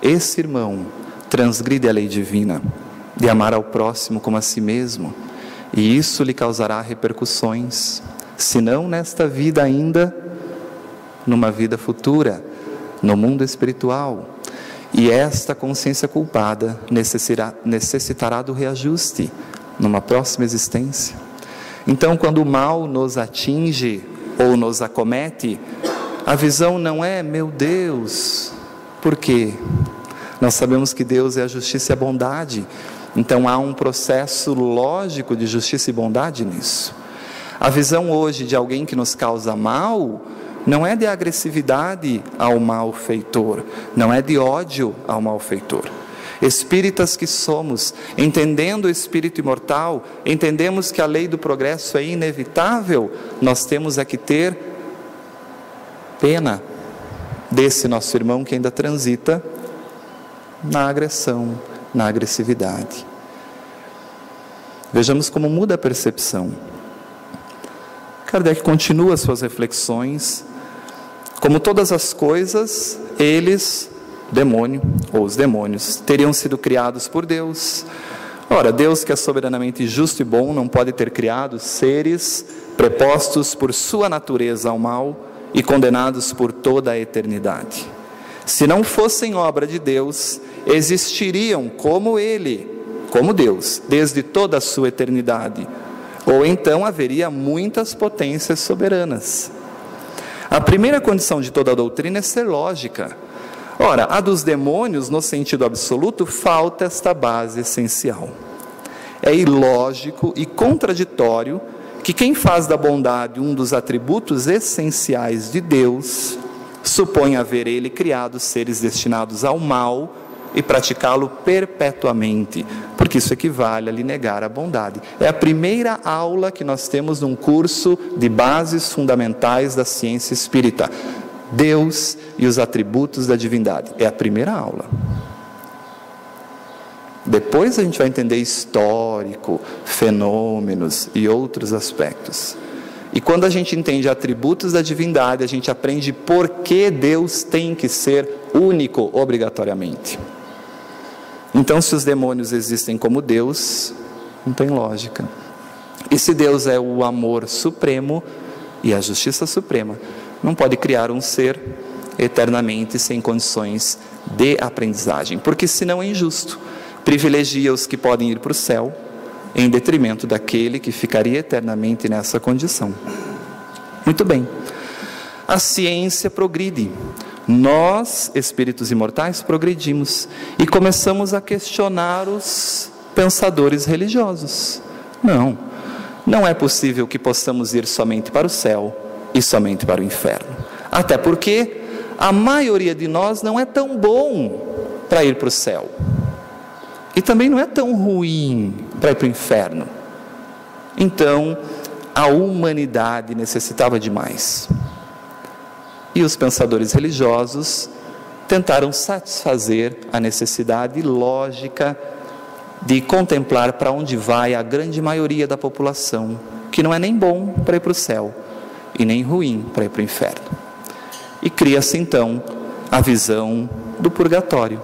esse irmão transgride a lei divina de amar ao próximo como a si mesmo, e isso lhe causará repercussões, se não nesta vida ainda, numa vida futura, no mundo espiritual. E esta consciência culpada necessitará do reajuste numa próxima existência. Então, quando o mal nos atinge ou nos acomete, a visão não é, meu Deus, por quê? Nós sabemos que Deus é a justiça e a bondade, então há um processo lógico de justiça e bondade nisso. A visão hoje de alguém que nos causa mal não é de agressividade ao malfeitor, não é de ódio ao malfeitor. Espíritas que somos, entendendo o espírito imortal, entendemos que a lei do progresso é inevitável, nós temos é que ter pena desse nosso irmão que ainda transita na agressão, na agressividade. Vejamos como muda a percepção. Kardec continua suas reflexões. Como todas as coisas, eles, demônio, ou os demônios, teriam sido criados por Deus. Ora, Deus, que é soberanamente justo e bom, não pode ter criado seres prepostos por sua natureza ao mal e condenados por toda a eternidade. Se não fossem obra de Deus, existiriam como Ele, como Deus, desde toda a sua eternidade. Ou então haveria muitas potências soberanas. A primeira condição de toda a doutrina é ser lógica. Ora, a dos demônios, no sentido absoluto, falta esta base essencial. É ilógico e contraditório que quem faz da bondade um dos atributos essenciais de Deus, supõe haver Ele criado seres destinados ao mal e praticá-lo perpetuamente, porque isso equivale a lhe negar a bondade. É a primeira aula que nós temos num curso de bases fundamentais da ciência espírita. Deus e os atributos da divindade. É a primeira aula. Depois a gente vai entender histórico, fenômenos e outros aspectos. E quando a gente entende atributos da divindade, a gente aprende por que Deus tem que ser único obrigatoriamente. Então, se os demônios existem como Deus, não tem lógica. E se Deus é o amor supremo e a justiça suprema, não pode criar um ser eternamente sem condições de aprendizagem, porque senão é injusto. Privilegia os que podem ir para o céu, em detrimento daquele que ficaria eternamente nessa condição. Muito bem. A ciência progride. Nós, espíritos imortais, progredimos e começamos a questionar os pensadores religiosos. Não é possível que possamos ir somente para o céu e somente para o inferno. Até porque a maioria de nós não é tão bom para ir para o céu. E também não é tão ruim para ir para o inferno. Então, a humanidade necessitava de mais. E os pensadores religiosos tentaram satisfazer a necessidade lógica de contemplar para onde vai a grande maioria da população, que não é nem bom para ir para o céu e nem ruim para ir para o inferno. E cria-se então a visão do purgatório,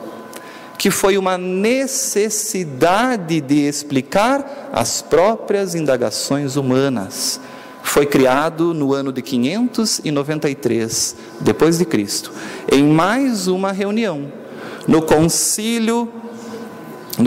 que foi uma necessidade de explicar as próprias indagações humanas. Foi criado no ano de 593 depois de Cristo, em mais uma reunião no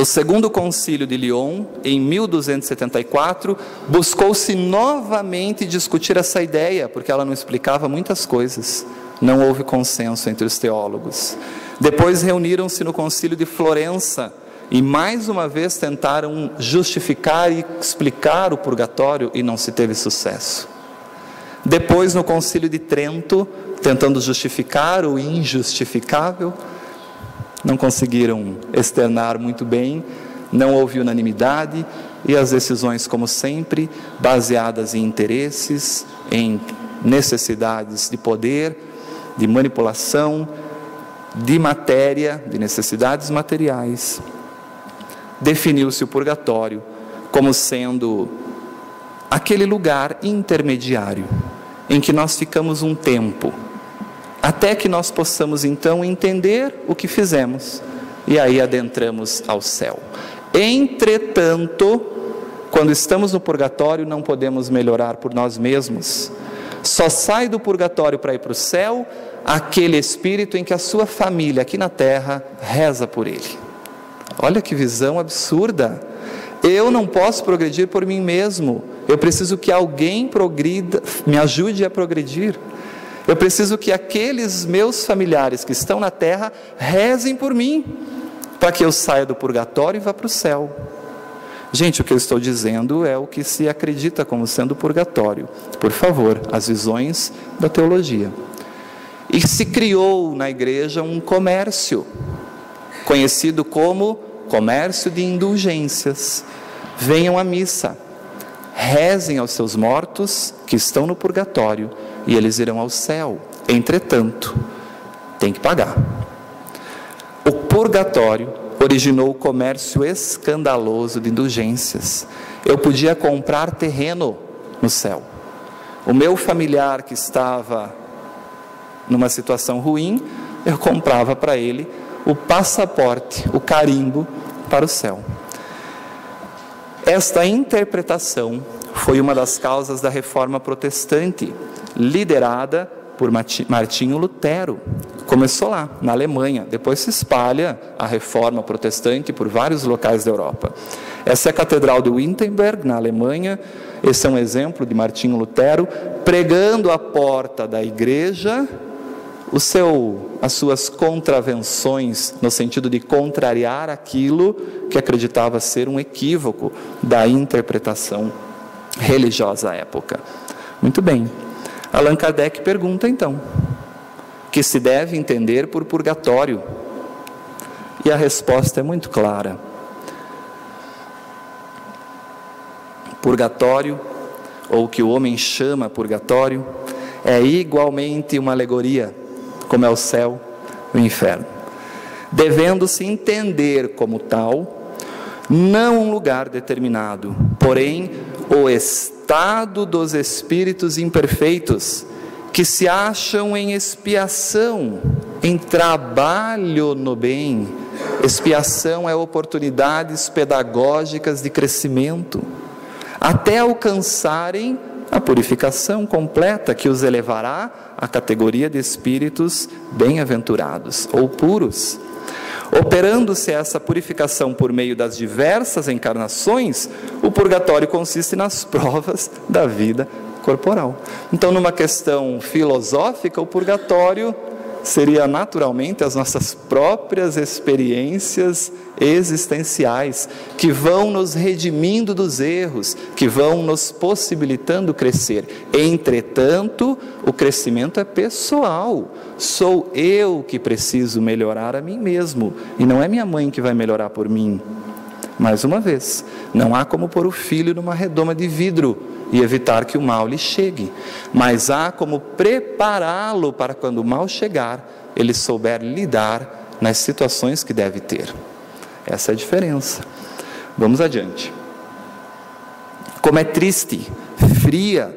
segundo concílio de Lyon, em 1274, buscou-se novamente discutir essa ideia, porque ela não explicava muitas coisas. Não houve consenso entre os teólogos. Depois reuniram-se no concílio de Florença e mais uma vez tentaram justificar e explicar o purgatório e não se teve sucesso. Depois no concílio de Trento, tentando justificar o injustificável, não conseguiram externar muito bem, não houve unanimidade e as decisões, como sempre, baseadas em interesses, em necessidades de poder, de manipulação, de matéria, de necessidades materiais. Definiu-se o purgatório como sendo aquele lugar intermediário em que nós ficamos um tempo, até que nós possamos então entender o que fizemos e aí adentramos ao céu. Entretanto, quando estamos no purgatório, não podemos melhorar por nós mesmos. Só sai do purgatório para ir para o céu aquele espírito em que a sua família aqui na terra reza por ele. Olha que visão absurda! Eu não posso progredir por mim mesmo. Eu preciso que alguém progrida, me ajude a progredir. Eu preciso que aqueles meus familiares que estão na terra rezem por mim, para que eu saia do purgatório e vá para o céu. Gente, o que eu estou dizendo é o que se acredita como sendo o purgatório. Por favor, as visões da teologia. E se criou na igreja um comércio, conhecido como comércio de indulgências. Venham à missa, rezem aos seus mortos que estão no purgatório e eles irão ao céu. Entretanto, tem que pagar. O purgatório originou o comércio escandaloso de indulgências. Eu podia comprar terreno no céu. O meu familiar que estava numa situação ruim, eu comprava para ele o passaporte, o carimbo para o céu. Esta interpretação foi uma das causas da reforma protestante, liderada por Martinho Lutero. Começou lá, na Alemanha, depois se espalha a reforma protestante por vários locais da Europa. Essa é a Catedral de Wittenberg, na Alemanha. Esse é um exemplo de Martinho Lutero, pregando à porta da igreja as suas contravenções, no sentido de contrariar aquilo que acreditava ser um equívoco da interpretação religiosa à época. Muito bem. Allan Kardec pergunta então, que se deve entender por purgatório? E a resposta é muito clara. Purgatório, ou o que o homem chama purgatório, é igualmente uma alegoria, como é o céu e o inferno, devendo-se entender como tal, não um lugar determinado, porém o estado dos espíritos imperfeitos, que se acham em expiação, em trabalho no bem. Expiação é oportunidades pedagógicas de crescimento, até alcançarem a purificação completa, que os elevará à categoria de espíritos bem-aventurados ou puros. Operando-se essa purificação por meio das diversas encarnações, o purgatório consiste nas provas da vida corporal. Então, numa questão filosófica, o purgatório seria naturalmente as nossas próprias experiências existenciais, que vão nos redimindo dos erros, que vão nos possibilitando crescer. Entretanto, o crescimento é pessoal. Sou eu que preciso melhorar a mim mesmo, e não é minha mãe que vai melhorar por mim. Mais uma vez, não há como pôr o filho numa redoma de vidro e evitar que o mal lhe chegue, mas há como prepará-lo para quando o mal chegar, ele souber lidar nas situações que deve ter. Essa é a diferença. Vamos adiante. Como é triste, fria,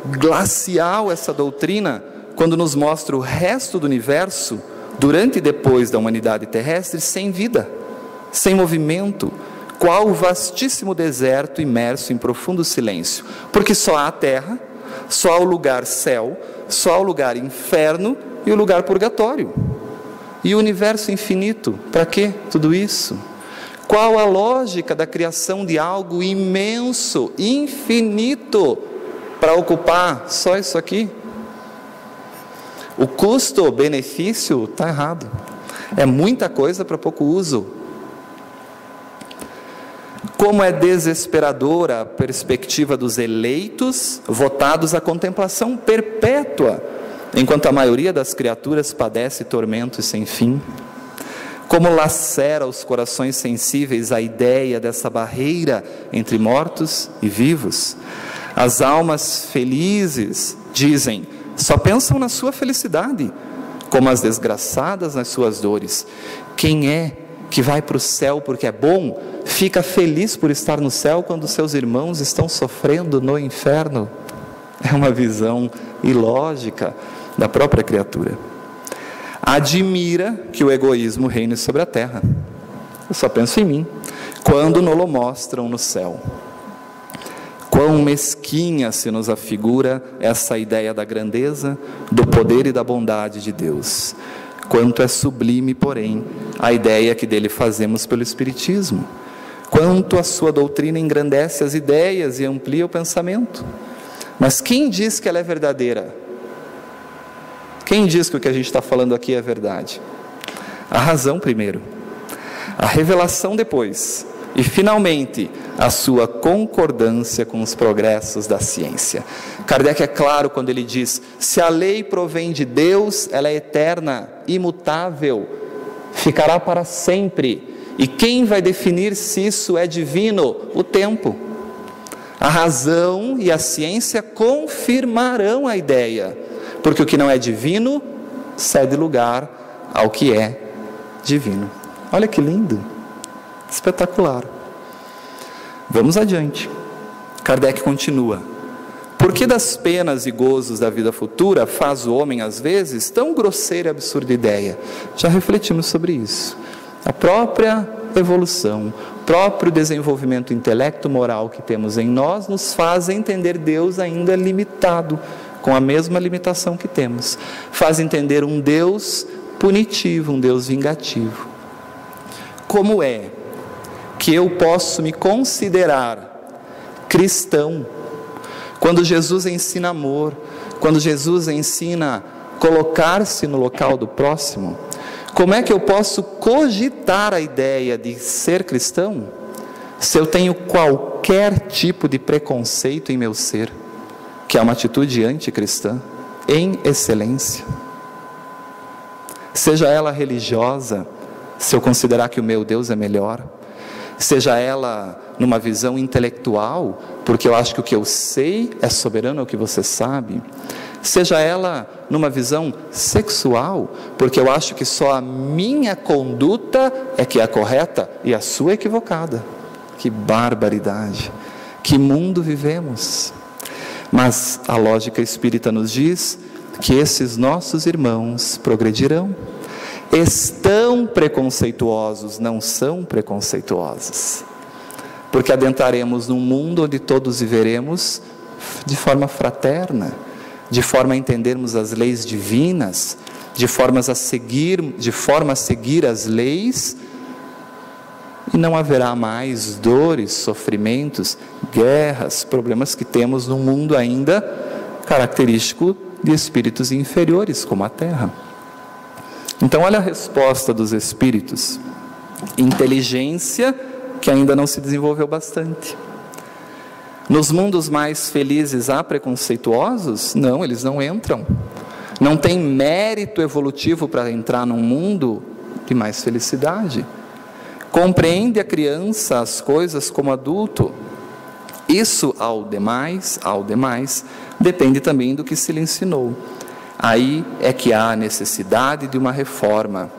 glacial essa doutrina, quando nos mostra o resto do universo, durante e depois da humanidade terrestre, sem vida, sem movimento, qual o vastíssimo deserto imerso em profundo silêncio, porque só há a terra, só há o lugar céu, só há o lugar inferno e o lugar purgatório. E o universo infinito, para quê tudo isso? Qual a lógica da criação de algo imenso, infinito, para ocupar só isso aqui? O custo-benefício está errado. É muita coisa para pouco uso. Como é desesperadora a perspectiva dos eleitos, votados à contemplação perpétua, enquanto a maioria das criaturas padece tormentos sem fim. Como lacera os corações sensíveis a ideia dessa barreira entre mortos e vivos. As almas felizes, dizem, só pensam na sua felicidade, como as desgraçadas nas suas dores. Quem é que vai para o céu porque é bom, fica feliz por estar no céu quando seus irmãos estão sofrendo no inferno? É uma visão ilógica da própria criatura. Admira que o egoísmo reine sobre a terra. Eu só penso em mim, quando nos mostram no céu. Quão mesquinha se nos afigura essa ideia da grandeza, do poder e da bondade de Deus. Quanto é sublime, porém, a ideia que dele fazemos pelo Espiritismo. Quanto a sua doutrina engrandece as ideias e amplia o pensamento. Mas quem diz que ela é verdadeira? Quem diz que o que a gente está falando aqui é verdade? A razão primeiro, a revelação depois, e finalmente a sua concordância com os progressos da ciência. Kardec é claro quando ele diz: se a lei provém de Deus, ela é eterna, imutável, ficará para sempre. E quem vai definir se isso é divino? O tempo. A razão e a ciência confirmarão a ideia, porque o que não é divino cede lugar ao que é divino. Olha que lindo, espetacular. Vamos adiante. Kardec continua: por que das penas e gozos da vida futura faz o homem às vezes tão grosseira e absurda ideia? Já refletimos sobre isso. A própria evolução, o próprio desenvolvimento intelecto-moral que temos em nós nos faz entender Deus ainda limitado, com a mesma limitação que temos. Faz entender um Deus punitivo, um Deus vingativo. Como é que eu posso me considerar cristão quando Jesus ensina amor, quando Jesus ensina colocar-se no local do próximo? Como é que eu posso cogitar a ideia de ser cristão se eu tenho qualquer tipo de preconceito em meu ser, que é uma atitude anticristã, em excelência? Seja ela religiosa, se eu considerar que o meu Deus é melhor, seja ela numa visão intelectual, porque eu acho que o que eu sei é soberano ao que você sabe, seja ela numa visão sexual, porque eu acho que só a minha conduta é que é correta e a sua é equivocada. Que barbaridade, que mundo vivemos! Mas a lógica espírita nos diz que esses nossos irmãos progredirão. Estão preconceituosos, não são preconceituosos, porque adentraremos num mundo onde todos viveremos de forma fraterna, de forma a entendermos as leis divinas, de forma a seguir as leis, e não haverá mais dores, sofrimentos, guerras, problemas que temos num mundo ainda característico de espíritos inferiores, como a Terra. Então olha a resposta dos espíritos: inteligência que ainda não se desenvolveu bastante. Nos mundos mais felizes há preconceituosos? Não, eles não entram. Não tem mérito evolutivo para entrar num mundo de mais felicidade. Compreende a criança as coisas como adulto. Isso, ao demais, depende também do que se lhe ensinou. Aí é que há a necessidade de uma reforma.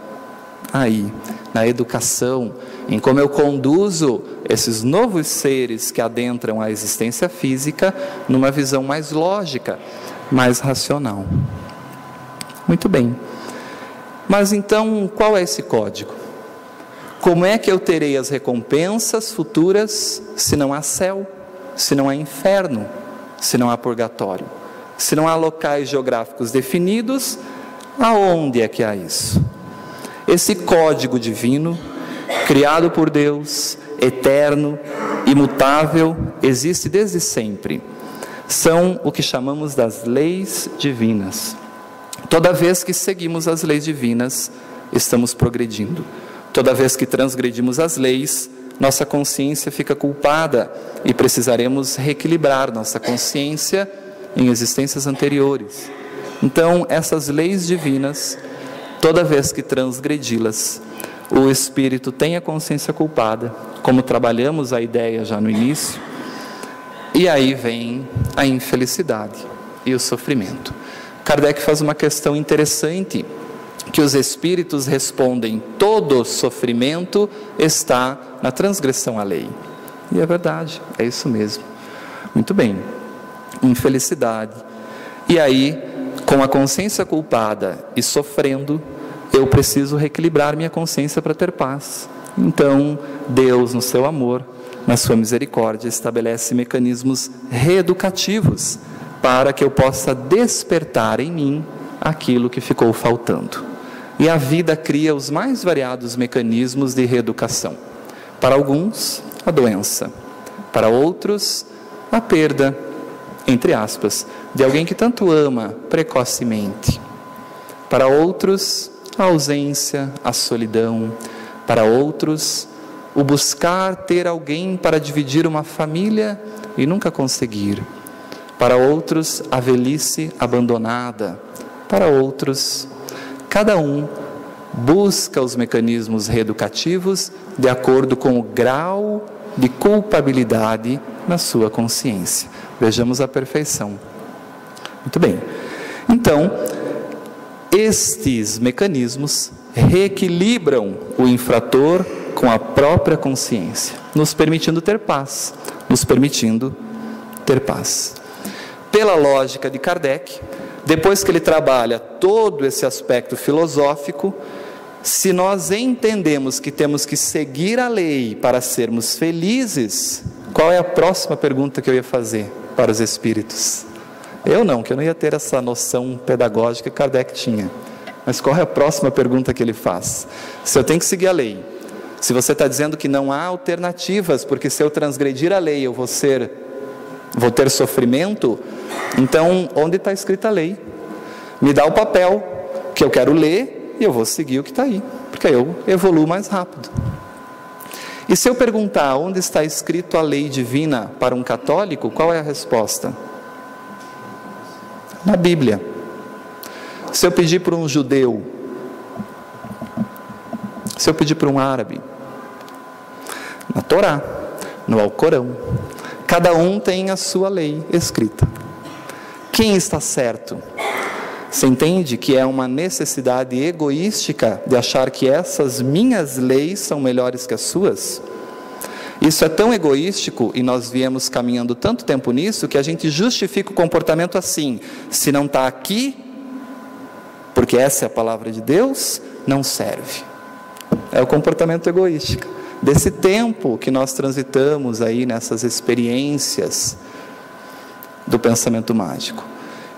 Aí, na educação, em como eu conduzo esses novos seres que adentram a existência física numa visão mais lógica, mais racional. Muito bem. Mas então, qual é esse código? Como é que eu terei as recompensas futuras se não há céu, se não há inferno, se não há purgatório? Se não há locais geográficos definidos, aonde é que há isso? Esse código divino, criado por Deus, eterno, imutável, existe desde sempre. São o que chamamos das leis divinas. Toda vez que seguimos as leis divinas, estamos progredindo. Toda vez que transgredimos as leis, nossa consciência fica culpada e precisaremos reequilibrar nossa consciência em existências anteriores. Então, essas leis divinas, toda vez que transgredi-las, o espírito tem a consciência culpada, como trabalhamos a ideia já no início, e aí vem a infelicidade e o sofrimento. Kardec faz uma questão interessante, que os espíritos respondem: todo sofrimento está na transgressão à lei. E é verdade, é isso mesmo. Muito bem. Infelicidade. E aí, com a consciência culpada e sofrendo, eu preciso reequilibrar minha consciência para ter paz. Então, Deus, no seu amor, na sua misericórdia, estabelece mecanismos reeducativos para que eu possa despertar em mim aquilo que ficou faltando. E a vida cria os mais variados mecanismos de reeducação. Para alguns, a doença. Para outros, a perda, entre aspas, de alguém que tanto ama precocemente. Para outros, a ausência, a solidão. Para outros, o buscar ter alguém para dividir uma família e nunca conseguir. Para outros, a velhice abandonada. Para outros, cada um busca os mecanismos reeducativos de acordo com o grau de culpabilidade na sua consciência. Vejamos a perfeição. Muito bem. Então, estes mecanismos reequilibram o infrator com a própria consciência, nos permitindo ter paz, Pela lógica de Kardec, depois que ele trabalha todo esse aspecto filosófico, se nós entendemos que temos que seguir a lei para sermos felizes, qual é a próxima pergunta que eu ia fazer para os espíritos? Eu não ia ter essa noção pedagógica que Kardec tinha. Mas qual é a próxima pergunta que ele faz? Se eu tenho que seguir a lei, se você está dizendo que não há alternativas, porque se eu transgredir a lei eu vou ter sofrimento, então onde está escrita a lei? Me dá o papel que eu quero ler e eu vou seguir o que está aí, porque aí eu evoluo mais rápido. E se eu perguntar onde está escrito a lei divina para um católico, qual é a resposta? Na Bíblia. Se eu pedir para um judeu, se eu pedir para um árabe, na Torá, no Alcorão, cada um tem a sua lei escrita. Quem está certo? Você entende que é uma necessidade egoística de achar que essas minhas leis são melhores que as suas? Isso é tão egoístico e nós viemos caminhando tanto tempo nisso que a gente justifica o comportamento assim: se não está aqui, porque essa é a palavra de Deus, não serve. É o comportamento egoístico desse tempo que nós transitamos aí nessas experiências do pensamento mágico.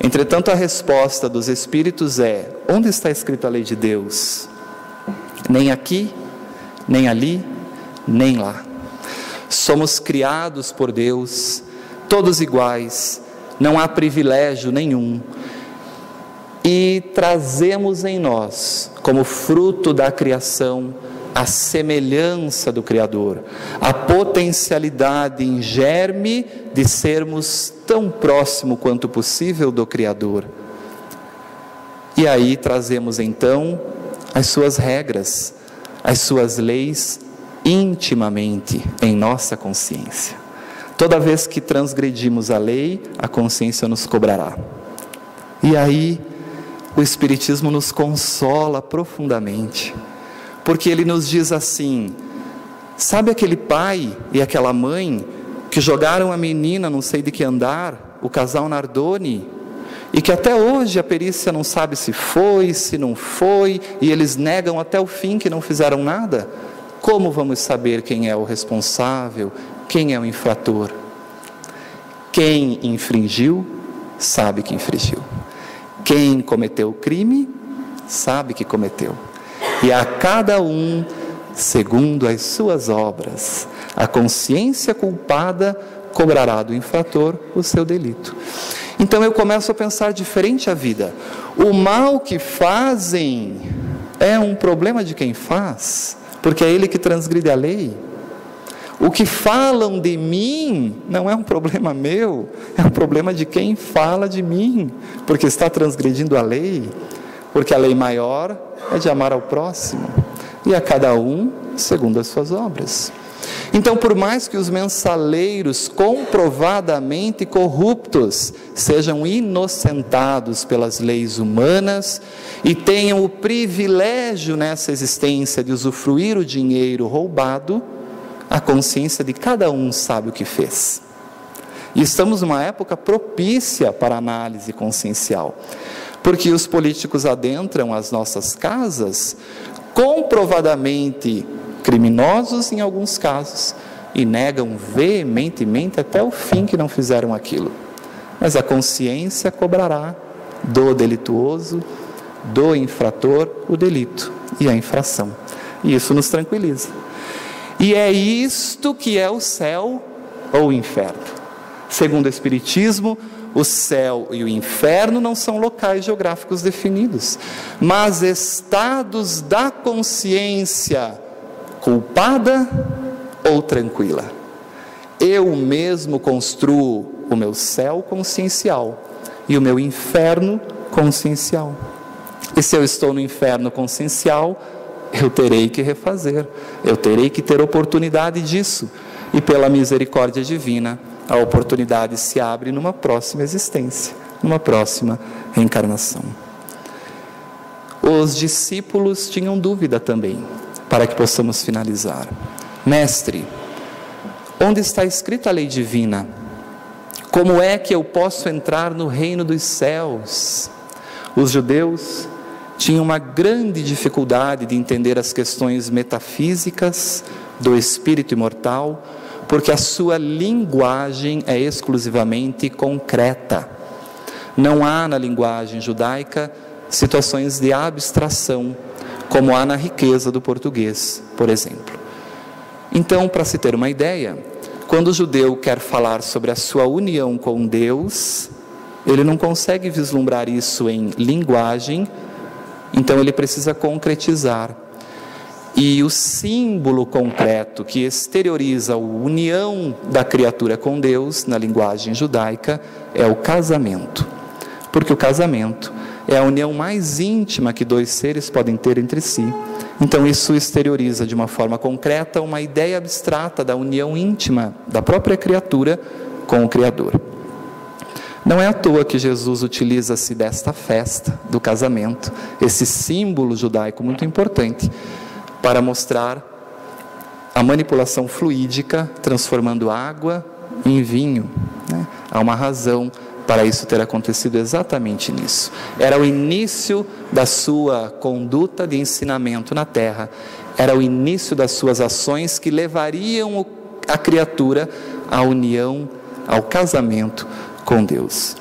Entretanto, a resposta dos espíritos é: onde está escrita a lei de Deus? Nem aqui, nem ali, nem lá. Somos criados por Deus, todos iguais, não há privilégio nenhum. E e trazemos em nós, como fruto da criação, a semelhança do Criador, a potencialidade em germe de sermos tão próximo quanto possível do Criador. E aí trazemos então as suas regras, as suas leis intimamente em nossa consciência. Toda vez que transgredimos a lei, a consciência nos cobrará. E aí o Espiritismo nos consola profundamente, porque ele nos diz assim: sabe aquele pai e aquela mãe que jogaram a menina não sei de que andar, o casal Nardoni, e que até hoje a perícia não sabe se foi, se não foi, e eles negam até o fim que não fizeram nada? Como vamos saber quem é o responsável, quem é o infrator? Quem infringiu, sabe que infringiu. Quem cometeu o crime, sabe que cometeu. E a cada um, segundo as suas obras, a consciência culpada cobrará do infrator o seu delito. Então eu começo a pensar diferente a vida. O mal que fazem é um problema de quem faz, porque é ele que transgride a lei. O que falam de mim não é um problema meu, é um problema de quem fala de mim, porque está transgredindo a lei, porque a lei maior é de amar ao próximo, e a cada um segundo as suas obras. Então, por mais que os mensaleiros comprovadamente corruptos sejam inocentados pelas leis humanas e tenham o privilégio nessa existência de usufruir o dinheiro roubado, a consciência de cada um sabe o que fez. E estamos numa época propícia para análise consciencial, porque os políticos adentram as nossas casas comprovadamente criminosos em alguns casos e negam veementemente até o fim que não fizeram aquilo. Mas a consciência cobrará do delituoso, do infrator, o delito e a infração. E isso nos tranquiliza. E é isto que é o céu ou o inferno. Segundo o Espiritismo, o céu e o inferno não são locais geográficos definidos, mas estados da consciência culpada ou tranquila. Eu mesmo construo o meu céu consciencial e o meu inferno consciencial. E se eu estou no inferno consciencial, eu terei que refazer, eu terei que ter oportunidade disso, e pela misericórdia divina, a oportunidade se abre numa próxima existência, numa próxima reencarnação. Os discípulos tinham dúvida também, para que possamos finalizar. Mestre, onde está escrita a lei divina? Como é que eu posso entrar no reino dos céus? Os judeus tinham uma grande dificuldade de entender as questões metafísicas do espírito imortal, porque a sua linguagem é exclusivamente concreta. Não há na linguagem judaica situações de abstração, como há na riqueza do português, por exemplo. Então, para se ter uma ideia, quando o judeu quer falar sobre a sua união com Deus, ele não consegue vislumbrar isso em linguagem, então ele precisa concretizar. E o símbolo concreto que exterioriza a união da criatura com Deus, na linguagem judaica, é o casamento. Porque o casamento é a união mais íntima que dois seres podem ter entre si. Então isso exterioriza de uma forma concreta uma ideia abstrata da união íntima da própria criatura com o Criador. Não é à toa que Jesus utiliza-se desta festa, do casamento, esse símbolo judaico muito importante, para mostrar a manipulação fluídica, transformando água em vinho. Há uma razão para isso ter acontecido exatamente nisso. Era o início da sua conduta de ensinamento na terra, era o início das suas ações que levariam a criatura à união, ao casamento com Deus.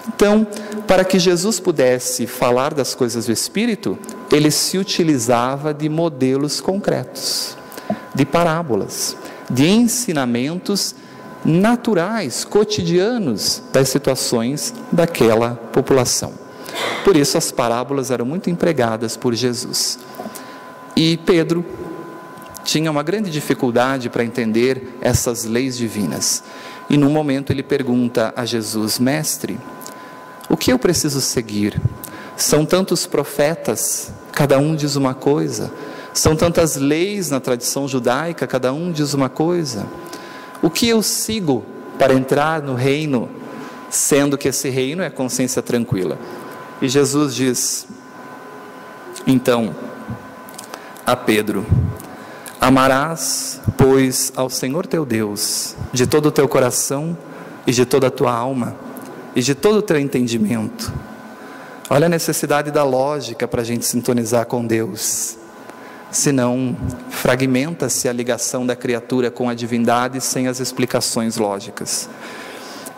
Então, para que Jesus pudesse falar das coisas do Espírito, ele se utilizava de modelos concretos, de parábolas, de ensinamentos naturais, cotidianos das situações daquela população. Por isso as parábolas eram muito empregadas por Jesus. E Pedro tinha uma grande dificuldade para entender essas leis divinas. E num momento ele pergunta a Jesus: Mestre, o que eu preciso seguir? São tantos profetas, cada um diz uma coisa. São tantas leis na tradição judaica, cada um diz uma coisa. O que eu sigo para entrar no reino, sendo que esse reino é a consciência tranquila? E Jesus diz, então, a Pedro: amarás, pois, ao Senhor teu Deus, de todo o teu coração, e de toda a tua alma, e de todo o teu entendimento. Olha a necessidade da lógica para a gente sintonizar com Deus. Senão, fragmenta-se a ligação da criatura com a divindade sem as explicações lógicas.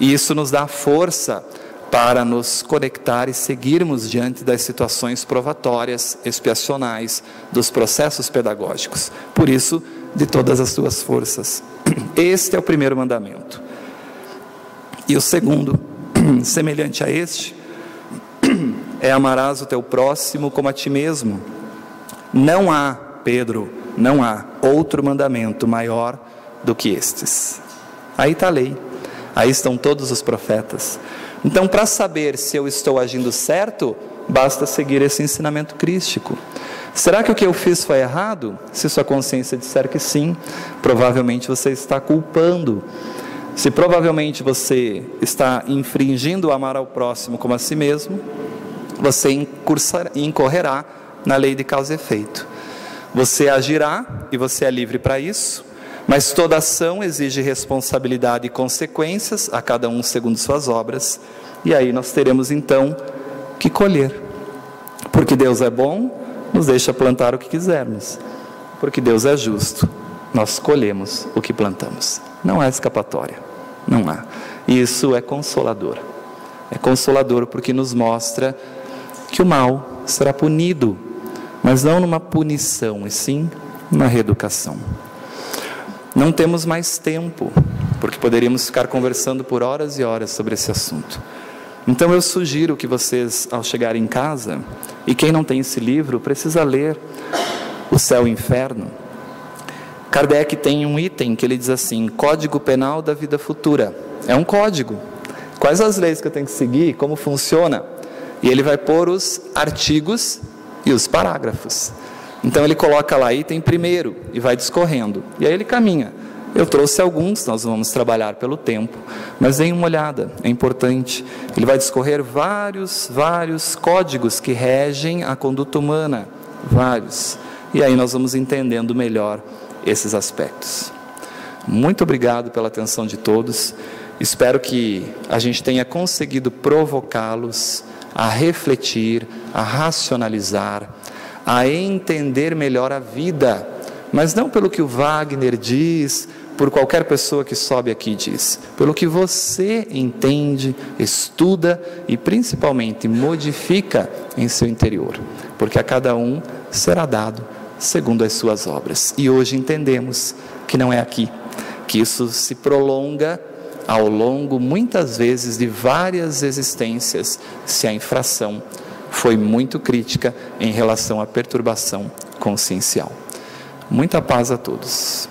E isso nos dá força para nos conectar e seguirmos diante das situações provatórias, expiacionais, dos processos pedagógicos. Por isso, de todas as tuas forças. Este é o primeiro mandamento. E o segundo, semelhante a este, é: amarás o teu próximo como a ti mesmo. Não há, Pedro, não há outro mandamento maior do que estes. Aí está a lei, aí estão todos os profetas. Então, para saber se eu estou agindo certo, basta seguir esse ensinamento crístico. Será que o que eu fiz foi errado? Se sua consciência disser que sim, provavelmente você está culpando. Se provavelmente você está infringindo o amar ao próximo como a si mesmo, você incorrerá na lei de causa e efeito. Você agirá e você é livre para isso, mas toda ação exige responsabilidade e consequências, a cada um segundo suas obras, e aí nós teremos então que colher. Porque Deus é bom, nos deixa plantar o que quisermos. Porque Deus é justo, nós colhemos o que plantamos. Não há escapatória, não há. E isso é consolador. É consolador porque nos mostra que o mal será punido, mas não numa punição, e sim numa reeducação. Não temos mais tempo, porque poderíamos ficar conversando por horas e horas sobre esse assunto. Então eu sugiro que vocês, ao chegarem em casa, e quem não tem esse livro, precisa ler O Céu e o Inferno. Kardec tem um item que ele diz assim: Código Penal da Vida Futura. É um código. Quais as leis que eu tenho que seguir? Como funciona? E ele vai pôr os artigos e os parágrafos. Então ele coloca lá item primeiro e vai discorrendo. E aí ele caminha. Eu trouxe alguns, nós vamos trabalhar pelo tempo, mas deem uma olhada, é importante. Ele vai discorrer vários códigos que regem a conduta humana, vários. E aí nós vamos entendendo melhor esses aspectos. Muito obrigado pela atenção de todos. Espero que a gente tenha conseguido provocá-los a refletir, a racionalizar, a entender melhor a vida, mas não pelo que o Wagner diz, por qualquer pessoa que sobe aqui diz, pelo que você entende, estuda e principalmente modifica em seu interior, porque a cada um será dado segundo as suas obras. E hoje entendemos que não é aqui, que isso se prolonga ao longo, muitas vezes, de várias existências, se a infração foi muito crítica em relação à perturbação consciencial. Muita paz a todos.